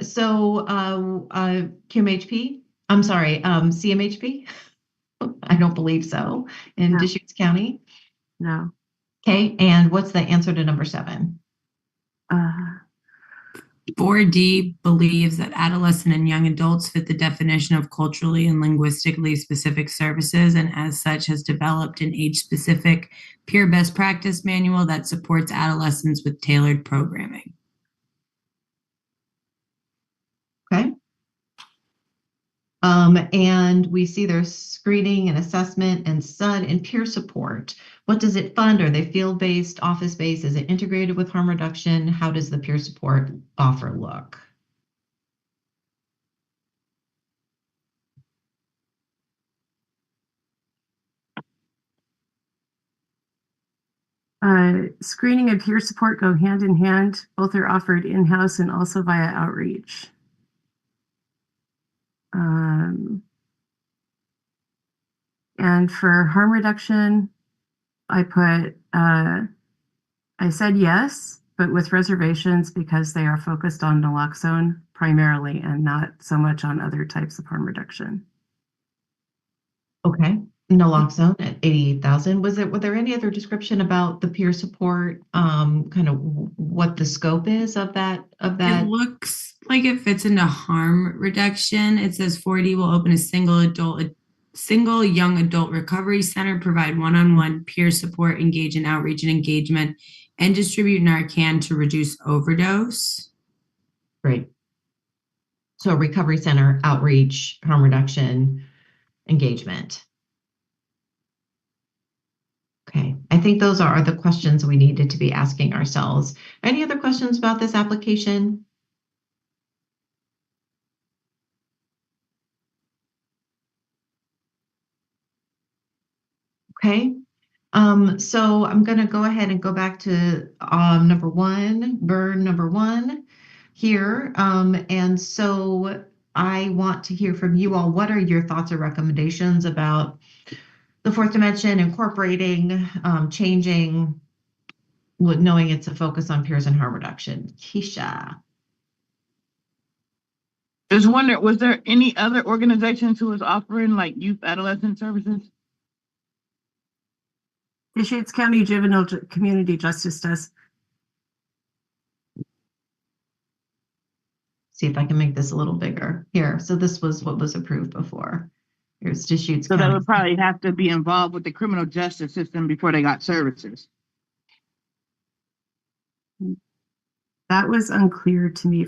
[SPEAKER 1] So QMHP, I'm sorry, CMHP? I don't believe so. In Deschutes County?
[SPEAKER 15] No.
[SPEAKER 1] Okay, and what's the answer to number 7?
[SPEAKER 13] 4D believes that adolescent and young adults fit the definition of culturally and linguistically specific services, and as such has developed an age-specific peer best practice manual that supports adolescents with tailored programming.
[SPEAKER 1] Okay. And we see there's screening and assessment and SUD and peer support. What does it fund? Are they field-based, office-based? Is it integrated with harm reduction? How does the peer support offer look?
[SPEAKER 15] Screening and peer support go hand in hand. Both are offered in-house and also via outreach. And for harm reduction, I said yes, but with reservations because they are focused on naloxone primarily and not so much on other types of harm reduction.
[SPEAKER 1] Okay. Naloxone at 88,000. Were there any other description about the peer support, kind of what the scope is of that?
[SPEAKER 13] It looks like it fits into harm reduction. It says 4D will open a single young adult recovery center, provide one-on-one peer support, engage in outreach and engagement, and distribute Narcan to reduce overdose.
[SPEAKER 1] Great. So recovery center, outreach, harm reduction, engagement. Okay, I think those are the questions we needed to be asking ourselves. Any other questions about this application? Okay. So I'm going to go ahead and go back to number one, burn number one here. And so I want to hear from you all. What are your thoughts or recommendations about the fourth dimension, incorporating, changing, knowing it's a focus on peers and harm reduction? Keisha.
[SPEAKER 8] Just wondering, was there any other organizations who was offering like youth adolescent services?
[SPEAKER 15] Deschutes County Juvenile Community Justice does.
[SPEAKER 1] See if I can make this a little bigger here. So this was what was approved before. Here's Deschutes
[SPEAKER 8] So that
[SPEAKER 1] County.
[SPEAKER 8] would probably have to be involved with the criminal justice system before they got services.
[SPEAKER 15] That was unclear to me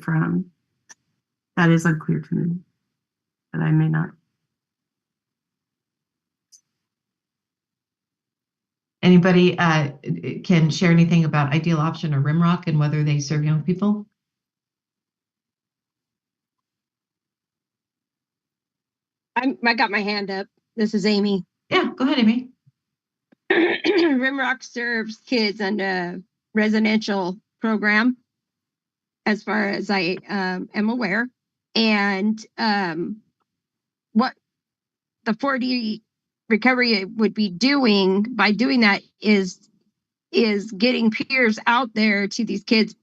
[SPEAKER 15] that is unclear to me, but I may not.
[SPEAKER 1] Anybody can share anything about Ideal Option or Rimrock and whether they serve young people?
[SPEAKER 3] I got my hand up. This is Amy.
[SPEAKER 1] Yeah, go ahead, Amy.
[SPEAKER 3] Rimrock serves kids in a residential program, as far as I am aware. And what the 4D recovery would be doing by doing that is getting peers out there to these kids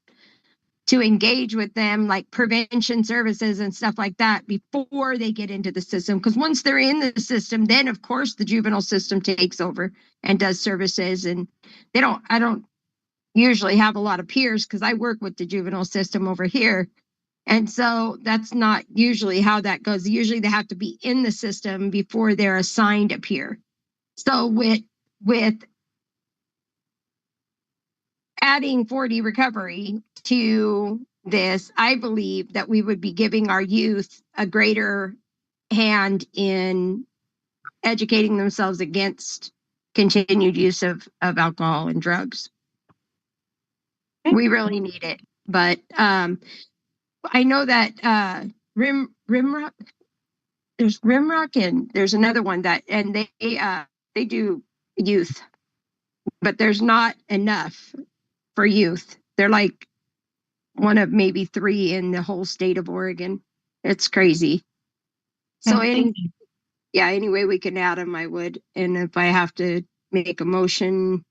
[SPEAKER 3] to engage with them, like prevention services and stuff like that, before they get into the system. Because once they're in the system, then of course the juvenile system takes over and does services. And I don't usually have a lot of peers because I work with the juvenile system over here. And so that's not usually how that goes. Usually they have to be in the system before they're assigned a peer. So with adding 4D recovery to this, I believe that we would be giving our youth a greater hand in educating themselves against continued use of alcohol and drugs. We really need it. But I know that Rimrock, there's Rimrock and there's another one and they do youth, but there's not enough for youth. They're like one of maybe 3 in the whole state of Oregon. It's crazy. So any way we can add them, I would. And if I have to make a motion,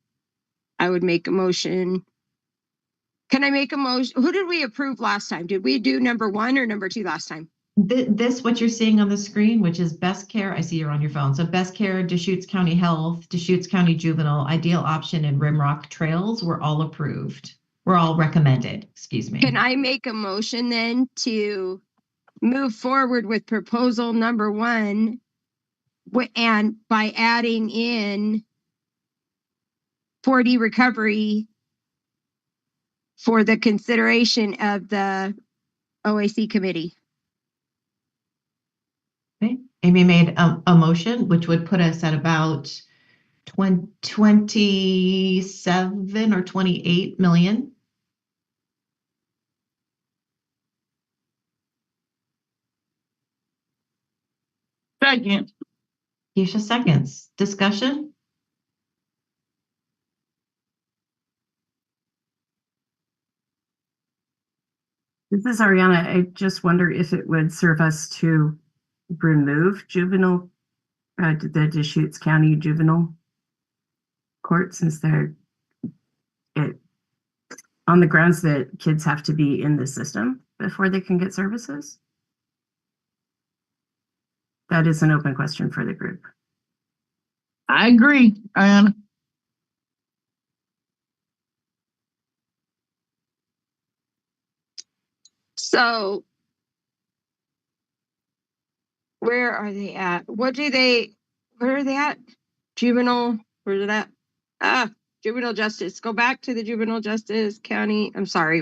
[SPEAKER 3] I would make a motion. Can I make a motion? Who did we approve last time? Did we do number 1 or number 2 last time?
[SPEAKER 1] This, what you're seeing on the screen, which is Best Care. I see you're on your phone. So Best Care, Deschutes County Health, Deschutes County Juvenile, Ideal Option, and Rimrock Trails were all approved. We're all recommended, excuse me.
[SPEAKER 3] Can I make a motion then to move forward with proposal number 1 and by adding in 4D recovery for the consideration of the OAC committee?
[SPEAKER 1] Okay. Amy made a motion, which would put us at about 27 or 28 million.
[SPEAKER 8] Second.
[SPEAKER 1] Keisha seconds. Discussion?
[SPEAKER 15] This is Ariana. I just wonder if it would serve us to remove juvenile, the Deschutes County Juvenile Court, since they're on the grounds that kids have to be in the system before they can get services. That is an open question for the group.
[SPEAKER 8] I agree, Ariana.
[SPEAKER 3] So where are they at? Where are they at? Juvenile, where's it at? Juvenile justice. Go back to the juvenile justice county. I'm sorry,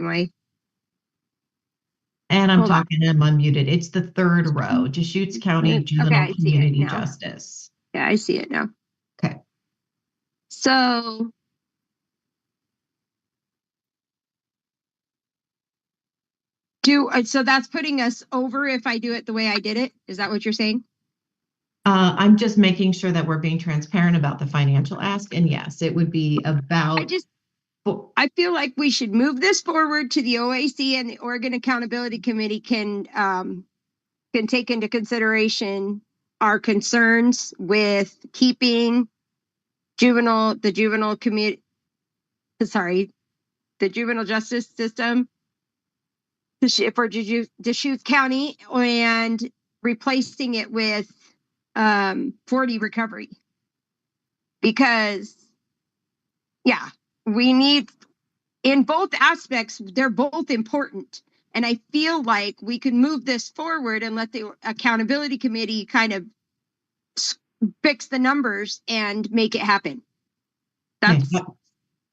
[SPEAKER 1] And I'm talking, I'm unmuted. It's the 3rd row, Deschutes County Juvenile Community Justice.
[SPEAKER 3] Yeah, I see it now.
[SPEAKER 1] Okay.
[SPEAKER 3] So so that's putting us over if I do it the way I did it. Is that what you're saying?
[SPEAKER 1] I'm just making sure that we're being transparent about the financial ask. And yes, it would be about.
[SPEAKER 3] I feel like we should move this forward to the OAC, and the Oregon Accountability Committee can take into consideration our concerns with keeping the juvenile justice system for Deschutes County and replacing it with 4D recovery. Because, yeah, we need, in both aspects, they're both important. And I feel like we could move this forward and let the accountability committee kind of fix the numbers and make it happen. That's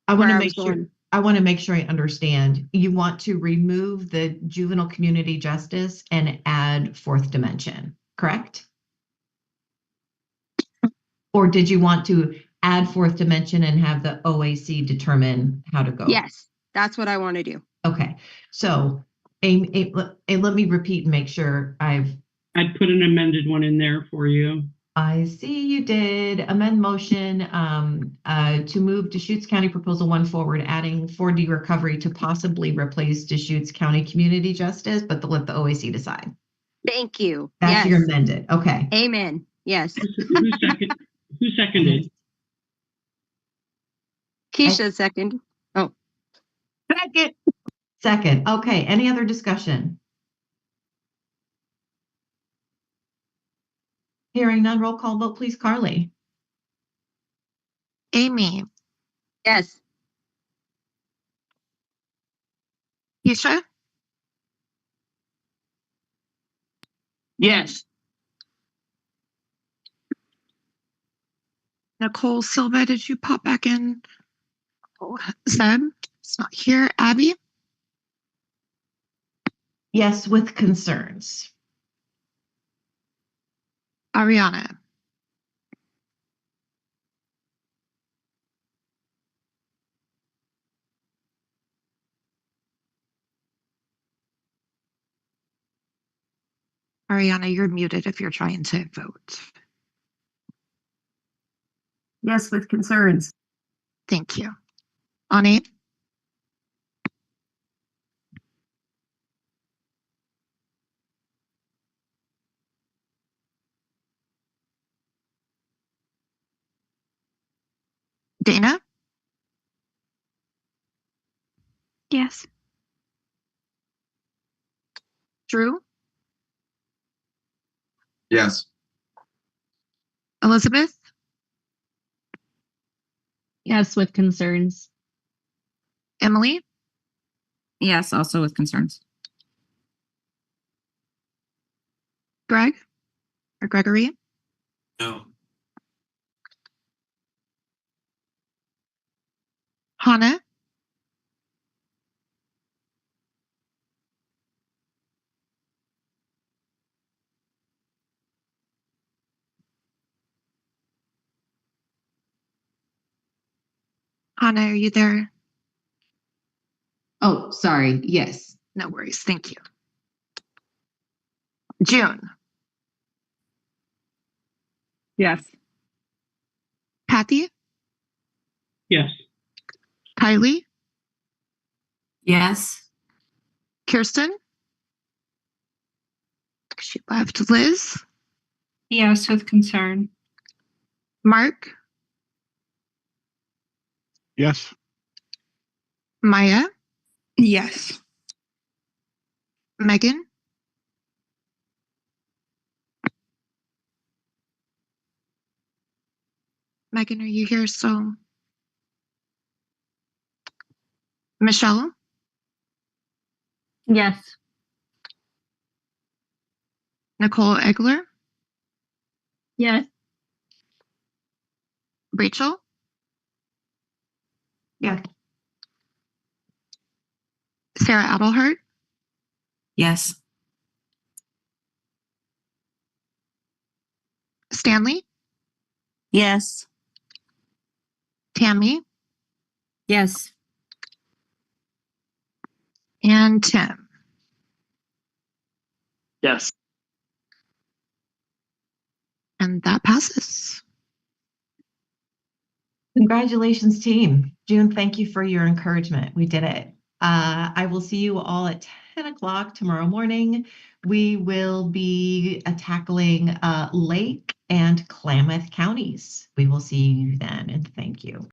[SPEAKER 1] I want
[SPEAKER 3] where
[SPEAKER 1] to
[SPEAKER 3] I
[SPEAKER 1] make
[SPEAKER 3] was
[SPEAKER 1] sure.
[SPEAKER 3] going.
[SPEAKER 1] I want to make sure I understand. You want to remove the juvenile community justice and add fourth dimension, correct? Or did you want to add fourth dimension and have the OAC determine how to go?
[SPEAKER 3] Yes, that's what I want to do.
[SPEAKER 1] Okay. So, and let me repeat and make sure
[SPEAKER 5] I'd put an amended one in there for you.
[SPEAKER 1] I see you did. Amend motion to move Deschutes County Proposal 1 forward, adding 4D recovery to possibly replace Deschutes County Community Justice, but to let the OAC decide.
[SPEAKER 3] Thank you.
[SPEAKER 1] That's
[SPEAKER 3] yes.
[SPEAKER 1] your amended. Okay.
[SPEAKER 3] Amen. Yes.
[SPEAKER 5] Who seconded?
[SPEAKER 3] Keisha second. Oh.
[SPEAKER 1] Second. Okay. Any other discussion? Hearing none, roll call vote, please, Carly.
[SPEAKER 2] Amy.
[SPEAKER 3] Yes.
[SPEAKER 2] Keisha?
[SPEAKER 1] Yes.
[SPEAKER 2] Nicole Silva, did you pop back in? Oh, Zeb, it's not here. Abby?
[SPEAKER 1] Yes, with concerns.
[SPEAKER 2] Ariana? Ariana, you're muted if you're trying to vote.
[SPEAKER 15] Yes, with concerns.
[SPEAKER 2] Thank you. Ani? Dana?
[SPEAKER 12] Yes.
[SPEAKER 2] Drew?
[SPEAKER 7] Yes.
[SPEAKER 2] Elizabeth?
[SPEAKER 18] Yes, with concerns.
[SPEAKER 2] Emily?
[SPEAKER 19] Yes, also with concerns.
[SPEAKER 2] Greg? Or Gregory?
[SPEAKER 14] No.
[SPEAKER 2] Hannah? Hannah, are you there?
[SPEAKER 12] Oh, sorry. Yes.
[SPEAKER 2] No worries. Thank you. June?
[SPEAKER 20] Yes.
[SPEAKER 2] Kathy?
[SPEAKER 5] Yes.
[SPEAKER 2] Kylie?
[SPEAKER 13] Yes.
[SPEAKER 2] Kirsten? She left. Liz?
[SPEAKER 6] Yes, with concern.
[SPEAKER 2] Mark?
[SPEAKER 4] Yes.
[SPEAKER 2] Maya?
[SPEAKER 6] Yes.
[SPEAKER 2] Megan? Megan, are you here? So, Michelle?
[SPEAKER 18] Yes.
[SPEAKER 2] Nicole Egler?
[SPEAKER 18] Yes.
[SPEAKER 2] Rachel?
[SPEAKER 1] Yeah.
[SPEAKER 2] Sarah Adelhart?
[SPEAKER 13] Yes.
[SPEAKER 2] Stanley?
[SPEAKER 13] Yes.
[SPEAKER 2] Tammy?
[SPEAKER 13] Yes.
[SPEAKER 2] And Tim?
[SPEAKER 9] Yes.
[SPEAKER 2] And that passes.
[SPEAKER 1] Congratulations, team. June, thank you for your encouragement. We did it. I will see you all at 10 o'clock tomorrow morning. We will be tackling Lake and Klamath counties. We will see you then, and thank you.